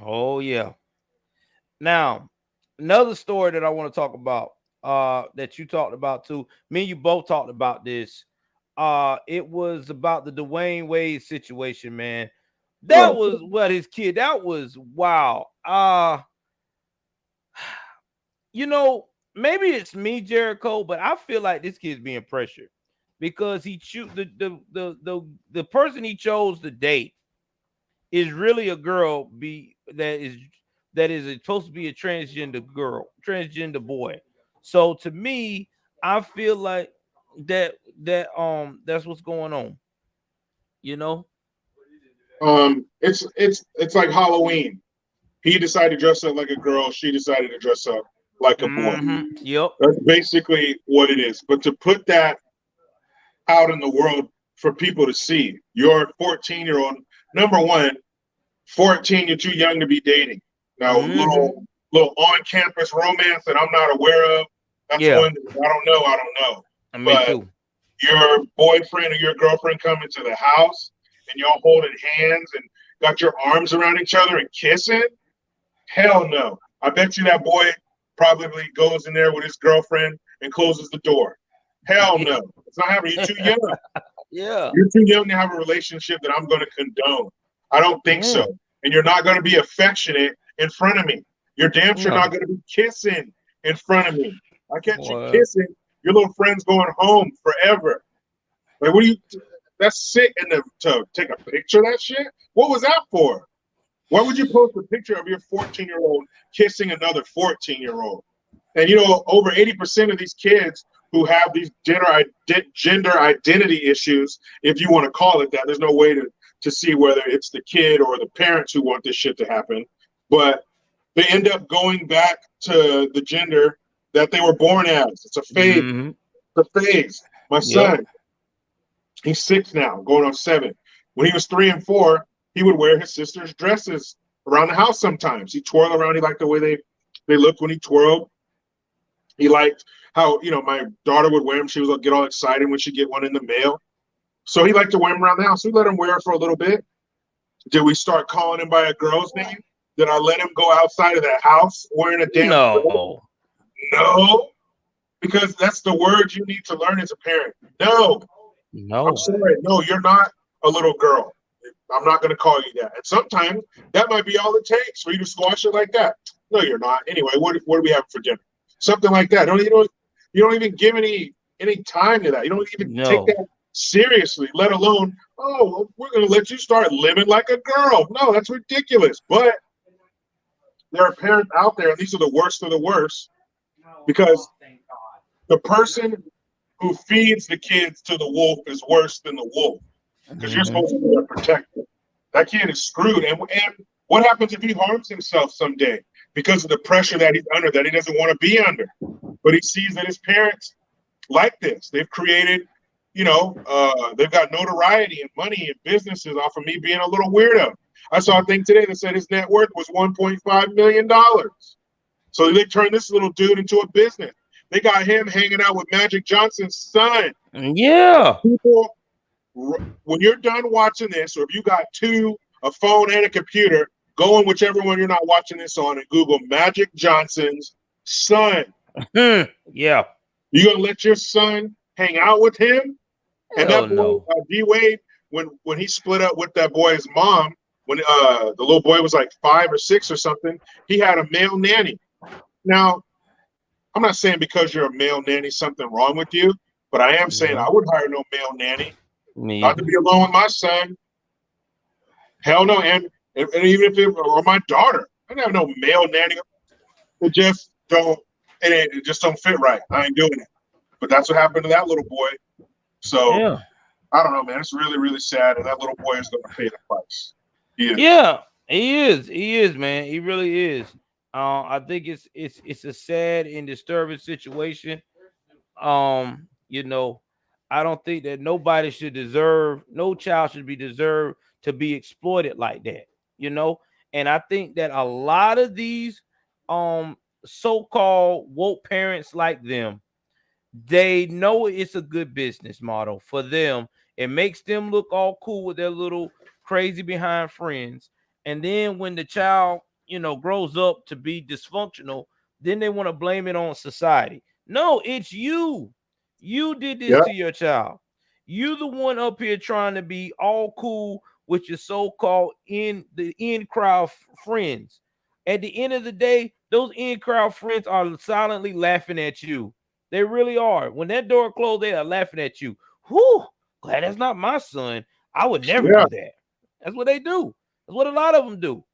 Oh yeah. Now, another story that I want to talk about, that you talked about too. Me and you both talked about this. It was about the Dwayne Wade situation, man. That Oh, was what his kid. That was wow. Maybe it's me, Jericho, but I feel like this kid's being pressured because he choose the person he chose to date is really a girl that is supposed to be a transgender boy. So to me, I feel like that's what's going on. You know? it's like Halloween. He decided to dress up like a girl. She decided to dress up like a boy. Yep. That's basically what it is. But to put that out in the world for people to see, your 14-year-old, number one, 14, you're too young to be dating. Now, Mm-hmm. little on-campus romance that I'm not aware of, that's Yeah. one that I don't know. Me But too. your boyfriend or your girlfriend come into the house and y'all holding hands and got your arms around each other and kissing, hell no. I bet you that boy probably goes in there with his girlfriend and closes the door. Hell no. It's not happening. You're too young. Yeah. You're too young to have a relationship that I'm going to condone. I don't think so. Mm. And you're not going to be affectionate in front of me. You're damn sure No. not going to be kissing in front of me. I catch you Boy. kissing, your little friend's going home forever. Like, what do you? That's sick. And to take a picture of that shit. What was that for? Why would you post a picture of your 14-year-old kissing another 14-year-old? And over 80% of these kids who have these gender identity issues, if you want to call it that, there's no way to see whether it's the kid or the parents who want this shit to happen, but they end up going back to the gender that they were born as. It's a phase. Mm-hmm. It's a phase. My son, he's 6 now, going on 7. When he was 3 and 4, he would wear his sister's dresses around the house sometimes. He twirled around. He liked the way they looked when he twirled. He liked how, my daughter would wear them. She would get all excited when she get one in the mail. So he liked to wear them around the house. We let him wear it for a little bit. Did we start calling him by a girl's name? Did I let him go outside of that house wearing a damn No. No. Because that's the word you need to learn as a parent. No. I'm sorry. No, you're not a little girl. I'm not going to call you that. And sometimes that might be all it takes for you to squash it like that. No, you're not. Anyway, what do we have for dinner? Something like that. You don't even give any time to that. You don't even take that seriously, let alone, we're going to let you start living like a girl. No, that's ridiculous. But there are parents out there, and these are the worst of the worst, because the person who feeds the kids to the wolf is worse than the wolf, because you're supposed to be their protector. That kid is screwed. And what happens if he harms himself someday because of the pressure that he's under, that he doesn't want to be under? But he sees that his parents like this. They've created, they've got notoriety and money and businesses off of me being a little weirdo. I saw a thing today that said his net worth was $1.5 million. So they turned this little dude into a business. They got him hanging out with Magic Johnson's son. Yeah. People, when you're done watching this, or if you got a phone and a computer, go on whichever one you're not watching this on and Google Magic Johnson's son. Yeah. You gonna let your son hang out with him? And that boy, D-Wade, when he split up with that boy's mom, when the little boy was like 5 or 6 or something, he had a male nanny. Now, I'm not saying because you're a male nanny something wrong with you, but I am saying I wouldn't hire no male nanny. Not to be alone with my son. Hell no. And even if or my daughter, I don't have no male nanny. It just don't fit right. I ain't doing it. But that's what happened to that little boy. So I don't know, man. It's really, really sad, and that little boy is going to pay the price. Yeah, he is. He is, man. He really is. I think it's a sad and disturbing situation. I don't think that no child should be deserved to be exploited like that. And I think that a lot of these so-called woke parents like them, they know it's a good business model for them. It makes them look all cool with their little crazy behind friends. And then when the child, grows up to be dysfunctional, then they want to blame it on society. No, it's you. You did this to your child. You the one up here trying to be all cool with your so-called in-crowd friends. At the end of the day, those in-crowd friends are silently laughing at you. They really are. When that door closed, they are laughing at you. Whew, glad that's not my son. I would never do that. That's what they do. That's what a lot of them do.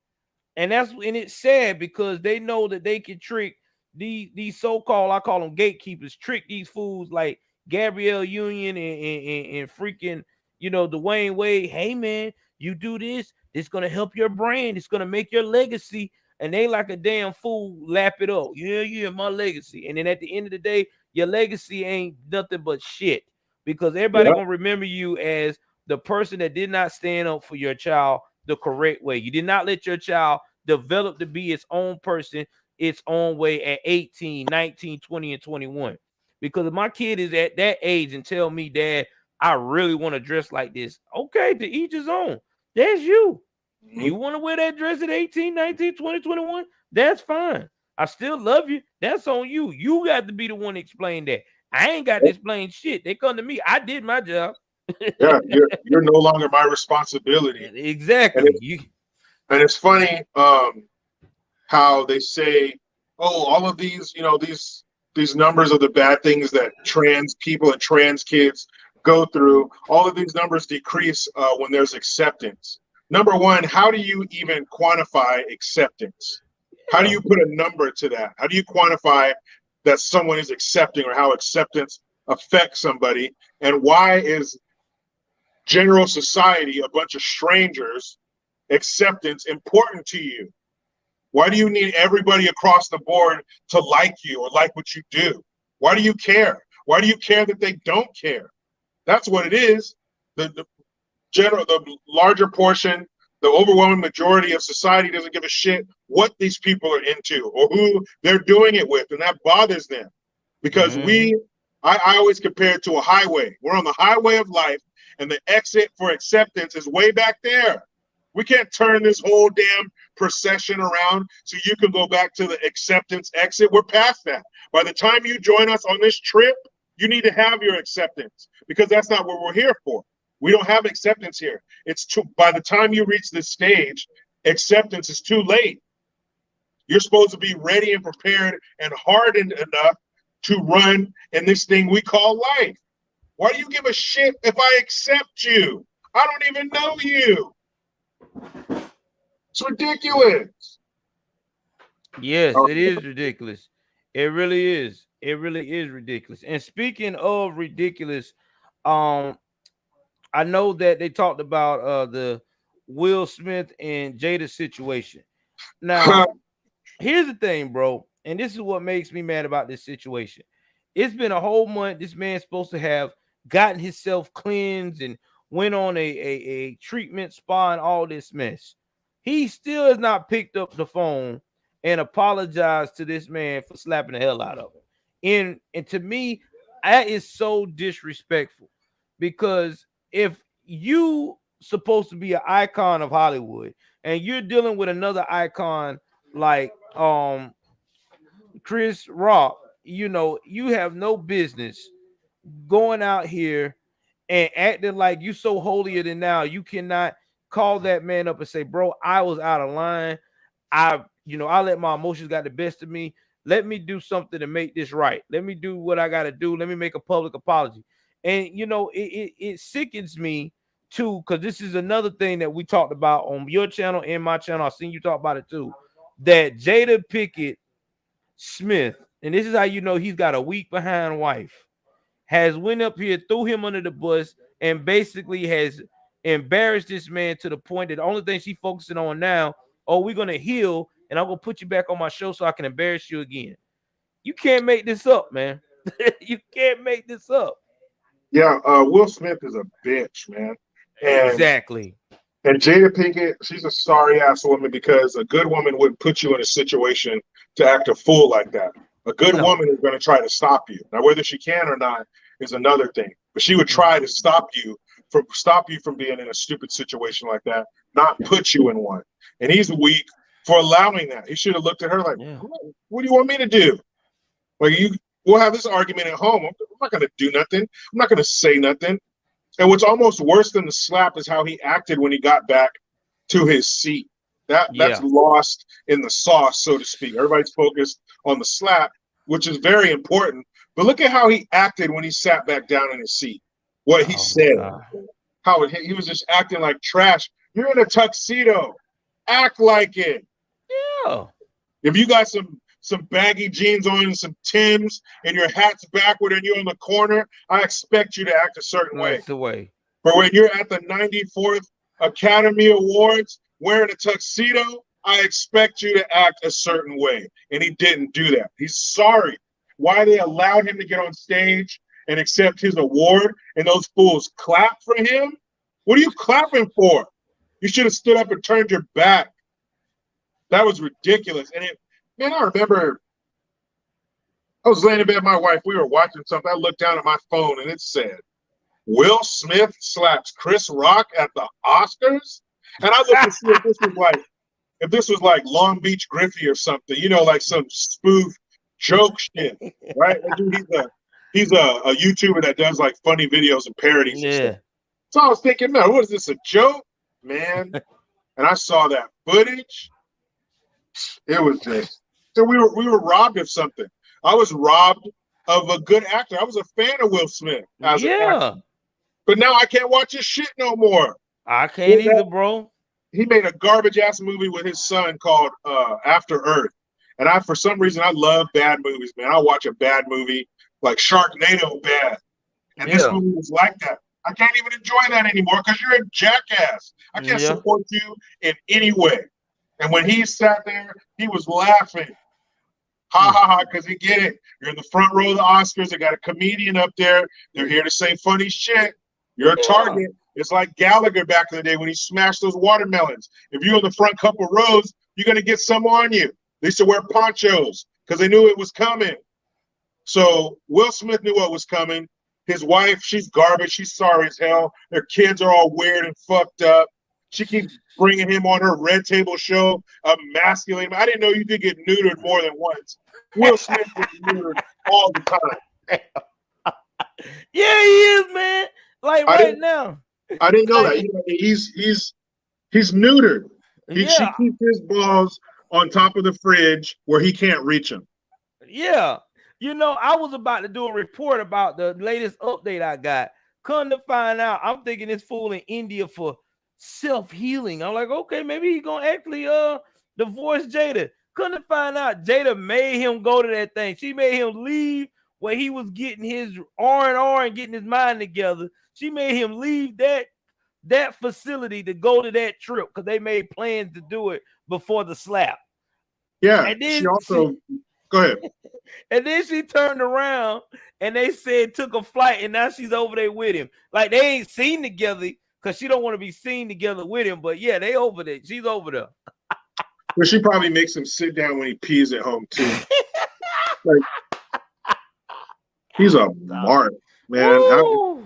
And it's sad because they know that they can trick these so-called, I call them gatekeepers, trick these fools like Gabrielle Union and freaking, Dwayne Wade. Hey man, you do this, it's gonna help your brand, it's gonna make your legacy. And they like a damn fool lap it up. Yeah, my legacy. And then at the end of the day, your legacy ain't nothing but shit, because everybody gonna remember you as the person that did not stand up for your child the correct way. You did not let your child develop to be its own person, its own way at 18, 19, 20, and 21. Because if my kid is at that age and tell me, Dad, I really want to dress like this, okay, to each his own. That's you. You want to wear that dress at 18, 19, 20, 21? That's fine. I still love you. That's on you. You got to be the one to explain that. I ain't got to explain shit. They come to me. I did my job. Yeah, you're no longer my responsibility. Exactly. And it's funny how they say, all of these, these numbers of the bad things that trans people and trans kids go through, all of these numbers decrease when there's acceptance. Number one, how do you even quantify acceptance? How do you put a number to that? How do you quantify that someone is accepting or how acceptance affects somebody, and why is general society, a bunch of strangers, acceptance important to you? Why do you need everybody across the board to like you or like what you do? Why do you care? Why do you care that they don't care? That's what it is. The larger portion, the overwhelming majority of society doesn't give a shit what these people are into or who they're doing it with, and that bothers them. Because I always compare it to a highway. We're on the highway of life, and the exit for acceptance is way back there. We can't turn this whole damn procession around so you can go back to the acceptance exit. We're past that. By the time you join us on this trip, you need to have your acceptance, because that's not what we're here for. We don't have acceptance here. By the time you reach this stage, acceptance is too late. You're supposed to be ready and prepared and hardened enough to run in this thing we call life. Why do you give a shit if I accept you? I don't even know you. It's ridiculous. Yes, it is ridiculous. It really is. It really is ridiculous. And speaking of ridiculous, I know that they talked about the Will Smith and Jada situation. Now, here's the thing, bro, and this is what makes me mad about this situation. It's been a whole month. This man's supposed to have gotten himself cleansed and went on a treatment spa and all this mess. He still has not picked up the phone and apologized to this man for slapping the hell out of him. And to me, that is so disrespectful, because if you supposed to be an icon of Hollywood and you're dealing with another icon like Chris Rock, you have no business going out here and acting like you so holier than now. You cannot call that man up and say, bro, I was out of line. I let my emotions got the best of me. Let me do something to make this right. Let me do what I got to do. Let me make a public apology. And it sickens me too, because this is another thing that we talked about on your channel and my channel. I've seen you talk about it too. That Jada Pickett Smith, and this is how you know he's got a weak behind wife, has went up here, threw him under the bus, and basically has embarrassed this man to the point that the only thing she's focusing on now, oh, we're gonna heal, and I'm gonna put you back on my show so I can embarrass you again. You can't make this up, man. You can't make this up. Yeah, Will Smith is a bitch, man. Exactly. And Jada Pinkett, she's a sorry ass woman, because a good woman wouldn't put you in a situation to act a fool like that. A good woman is going to try to stop you. Now, whether she can or not is another thing. But she would try to stop you from being in a stupid situation like that, not put you in one. And he's weak for allowing that. He should have looked at her like, what do you want me to do? Like, we'll have this argument at home. I'm not going to do nothing. I'm not going to say nothing. And what's almost worse than the slap is how he acted when he got back to his seat. That's lost in the sauce, so to speak. Everybody's focused on the slap, which is very important. But look at how he acted when he sat back down in his seat. What he said, how he was just acting like trash. You're in a tuxedo. Act like it. Yeah. If you got some baggy jeans on and some Timbs and your hat's backward and you're in the corner, I expect you to act a certain way. That's the way. But when you're at the 94th Academy Awards wearing a tuxedo, I expect you to act a certain way. And he didn't do that. He's sorry. Why they allowed him to get on stage and accept his award and those fools clap for him? What are you clapping for? You should have stood up and turned your back. That was ridiculous. And I remember I was laying in bed with my wife. We were watching something. I looked down at my phone and it said, Will Smith slaps Chris Rock at the Oscars? And I looked to see if this was like Long Beach Griffey or something, like some spoof joke shit, right? He's a YouTuber that does like funny videos and parodies. Yeah. And stuff. So I was thinking, man, what is this, a joke? Man. And I saw that footage. It was just, so we were robbed of something. I was robbed of a good actor. I was a fan of Will Smith as an actor. But now I can't watch his shit no more. I can't either, bro. He made a garbage ass movie with his son called After Earth. And for some reason, I love bad movies, man. I'll watch a bad movie like Sharknado bad. And this Yeah. movie was like that. I can't even enjoy that anymore because you're a jackass. I can't Yeah. support you in any way. And when he sat there, he was laughing. Ha ha ha, because he get it. You're in the front row of the Oscars. They got a comedian up there. They're here to say funny shit. You're a Yeah. target. It's like Gallagher back in the day when he smashed those watermelons. If you're in the front couple rows, you're going to get some on you. They used to wear ponchos because they knew it was coming. So Will Smith knew what was coming. His wife, she's garbage. She's sorry as hell. Their kids are all weird and fucked up. She keeps bringing him on her Red Table show, emasculating him. I didn't know you could get neutered more than once. Will Smith gets neutered all the time. Yeah, he is, man. Like I right didn't. now. I didn't know Like, that. He's neutered. She yeah, keeps his balls on top of the fridge where he can't reach them. yeah. You know, I was about to do a report about the latest update I got. Come to find out, I'm thinking this fool in India for self-healing. I'm like, okay, maybe he's gonna actually divorce Jada. Come to find out, Jada made him go to that thing. She made him leave where he was getting his R&R and getting his mind together. She made him leave that facility to go to that trip because they made plans to do it before the slap. Yeah. And She then also. Go ahead. and then she turned around and they said took a flight and now she's over there with him. Like they ain't seen together because she don't want to be seen together with him. But yeah, they over there. She's over there. But she probably makes him sit down when he pees at home too. Like he's a mark, man.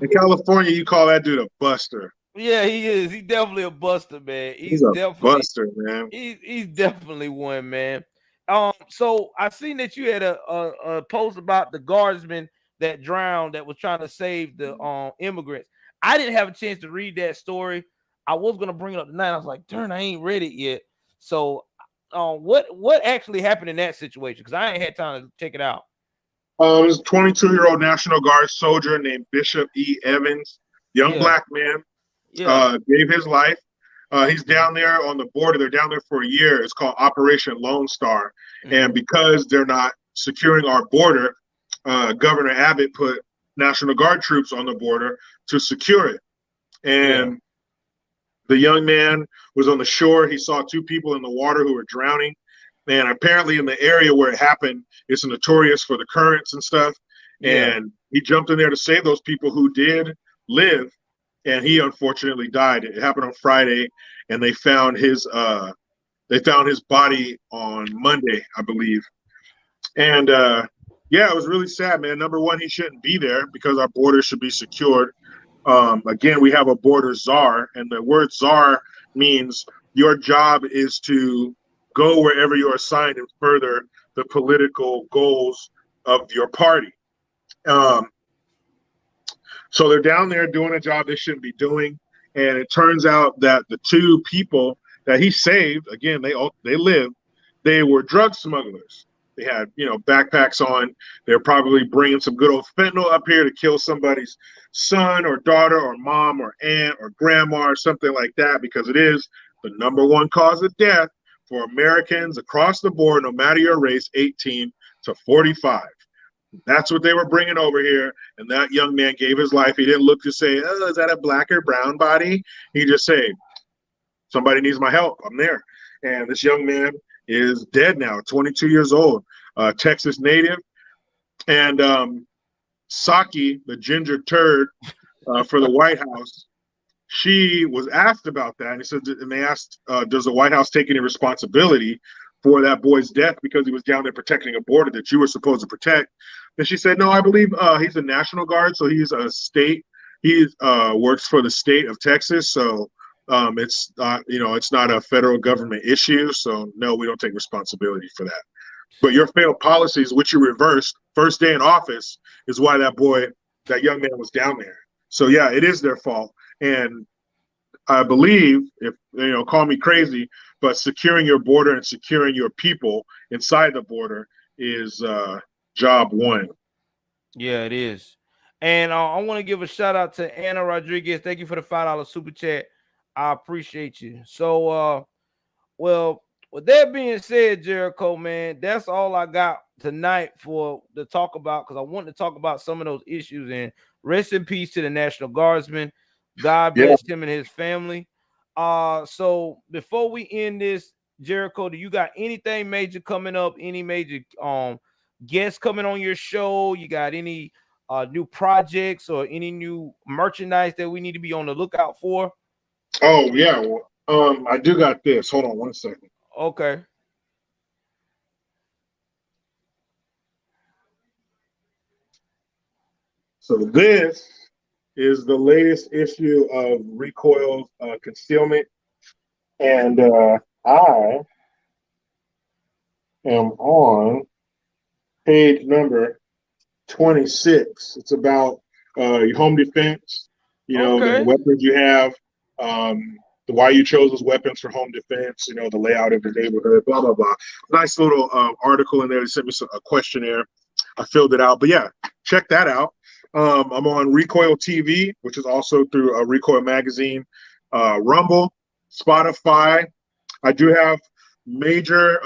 In California, you call that dude a buster. Yeah, he is. He's definitely a buster, man. He's a buster, man. He's definitely one, man. So I seen that you had a post about the guardsman that drowned that was trying to save the immigrants. I didn't have a chance to read that story. I was gonna bring it up tonight. I was like, darn, I ain't read it yet. So what actually happened in that situation? Because I ain't had time to check it out. It was a 22-year-old National Guard soldier named Bishop E. Evans, young Yeah, black man, yeah. gave his life. He's down there on the border. They're down there for a year. It's called Operation Lone Star. And because they're not securing our border, Governor Abbott put National Guard troops on the border to secure it. And the young man was on the shore. He saw two people in the water who were drowning. And apparently in the area where it happened, it's notorious for the currents and stuff. And he jumped in there to save those people who did live. And he unfortunately died. It happened on Friday, and they found his body on Monday, I believe. And yeah, it was really sad, man. Number one, he shouldn't be there because our border should be secured. Again, we have a border czar, and the word czar means your job is to go wherever you're assigned and further the political goals of your party. So they're down there doing a job they shouldn't be doing. And it turns out that the two people that he saved, again, they lived, they were drug smugglers. They had, backpacks on. They're probably bringing some good old fentanyl up here to kill somebody's son or daughter or mom or aunt or grandma or something like that, because it is the number one cause of death for Americans across the board, no matter your race, 18 to 45. That's what they were bringing over here. And that young man gave his life. He didn't look to say, oh, is that a black or brown body? He just said, somebody needs my help. I'm there. And this young man is dead now, 22 years old, Texas native. And Psaki, the ginger turd for the White House, she was asked about that. And they asked, does the White House take any responsibility for that boy's death because he was down there protecting a border that you were supposed to protect? And she said, no, I believe he's a National Guard, so he's a state. He works for the state of Texas, so it's not a federal government issue. So no, we don't take responsibility for that. But your failed policies, which you reversed first day in office, is why that young man was down there. So yeah, it is their fault. And I believe, if call me crazy, but securing your border and securing your people inside the border is job one. Yeah, it is. And I want to give a shout out to Anna Rodriguez. Thank you for the $5 super chat. I appreciate you. So, well, With that being said, Jericho, man, that's all I got tonight for to talk about because I want to talk about some of those issues. And rest in peace to the National Guardsman. God Yeah. bless him and his family. So before we end this, Jericho, do you got anything major coming up? Any major guests coming on your show? You got any new projects or any new merchandise that we need to be on the lookout for? Oh yeah. Well, I do got this. Hold on one second. Okay. So this is the latest issue of Recoil Concealment, and I am on page number 26. It's about your home defense, the Okay. weapons you have, why you chose those weapons for home defense, the layout of the neighborhood, blah, blah, blah. Nice little article in there. They sent me a questionnaire. I filled it out. But yeah, check that out. I'm on Recoil TV, which is also through Recoil Magazine, Rumble, Spotify. I do have major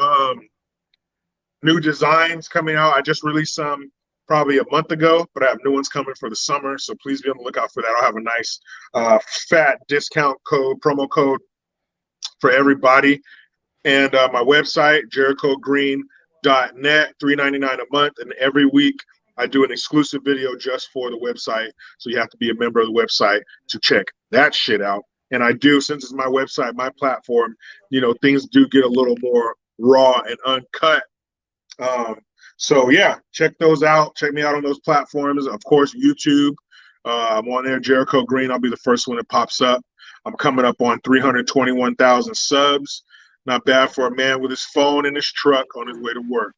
new designs coming out. I just released some probably a month ago, but I have new ones coming for the summer. So please be on the lookout for that. I'll have a nice fat discount code, promo code for everybody. And my website, jerichogreen.net, $3.99 a month. And every week I do an exclusive video just for the website. So you have to be a member of the website to check that shit out. And I do, since it's my website, my platform, things do get a little more raw and uncut. So yeah, check those out. Check me out on those platforms. Of course, YouTube. I'm on there, Jericho Green. I'll be the first one that pops up. I'm coming up on 321,000 subs. Not bad for a man with his phone in his truck on his way to work.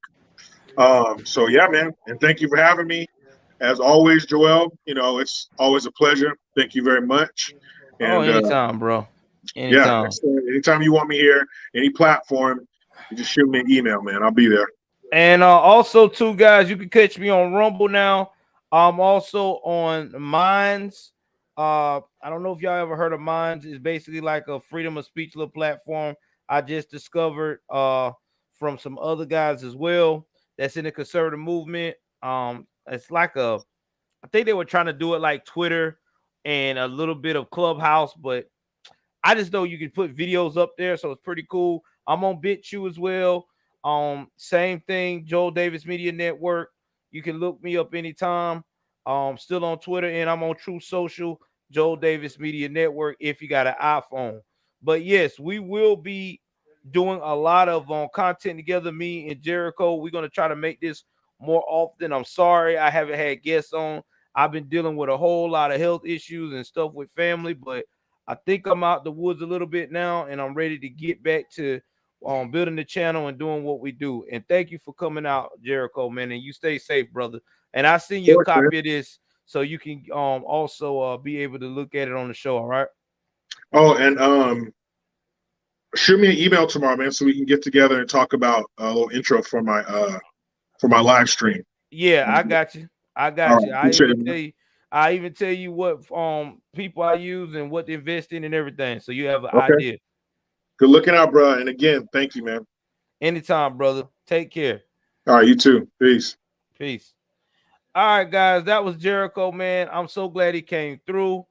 So yeah, man. And thank you for having me. As always, Joel, it's always a pleasure. Thank you very much. Oh, And anytime, bro. yeah, like I Anytime. said, anytime you want me here, any platform, you just shoot me an email, man. I'll be there. And also, too, guys, you can catch me on Rumble now. I'm also on Minds. I don't know if y'all ever heard of Minds. It's basically like a freedom of speech little platform I just discovered from some other guys as well that's in the conservative movement. It's like I think they were trying to do it like Twitter and a little bit of Clubhouse, but I just know you can put videos up there, so it's pretty cool. I'm on BitChute as well. Same thing, Joel Davis Media Network. You can look me up anytime. Still on Twitter, and I'm on True Social, Joel Davis Media Network, if you got an iPhone. But yes, we will be doing a lot of content together, me and Jericho. We're gonna try to make this more often. I'm sorry I haven't had guests on. I've been dealing with a whole lot of health issues and stuff with family, but I think I'm out the woods a little bit now, and I'm ready to get back to building the channel and doing what we do. And thank you for coming out, Jericho, man. And you stay safe, brother. And I send Of you a course, man. copy of this so you can also be able to look at it on the show. All right. Oh, and shoot me an email tomorrow, man, so we can get together and talk about a little intro for my live stream. Yeah, I got you. I All got right, you. appreciate it, man. I even tell you what people I use and what to invest in and everything. So you have an Okay, idea. good looking out, bro. And again, thank you, man. Anytime, brother. Take care. All right, you too. Peace. Peace. All right, guys. That was Jericho, man. I'm so glad he came through.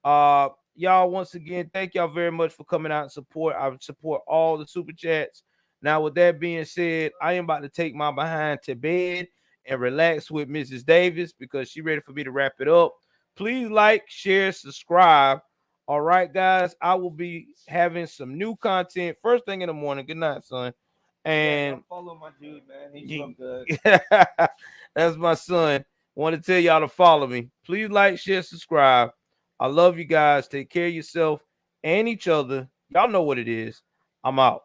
Y'all, once again, thank y'all very much for coming out and support. I support all the super chats. Now, with that being said, I am about to take my behind to bed and relax with Mrs. Davis because she's ready for me to wrap it up. Please like, share, subscribe. All right, guys. I will be having some new content first thing in the morning. Good night, son. And Follow my dude, man. He's so good. that's my son. Want to tell y'all to follow me. Please like, share, subscribe. I love you guys. Take care of yourself and each other. Y'all know what it is. I'm out.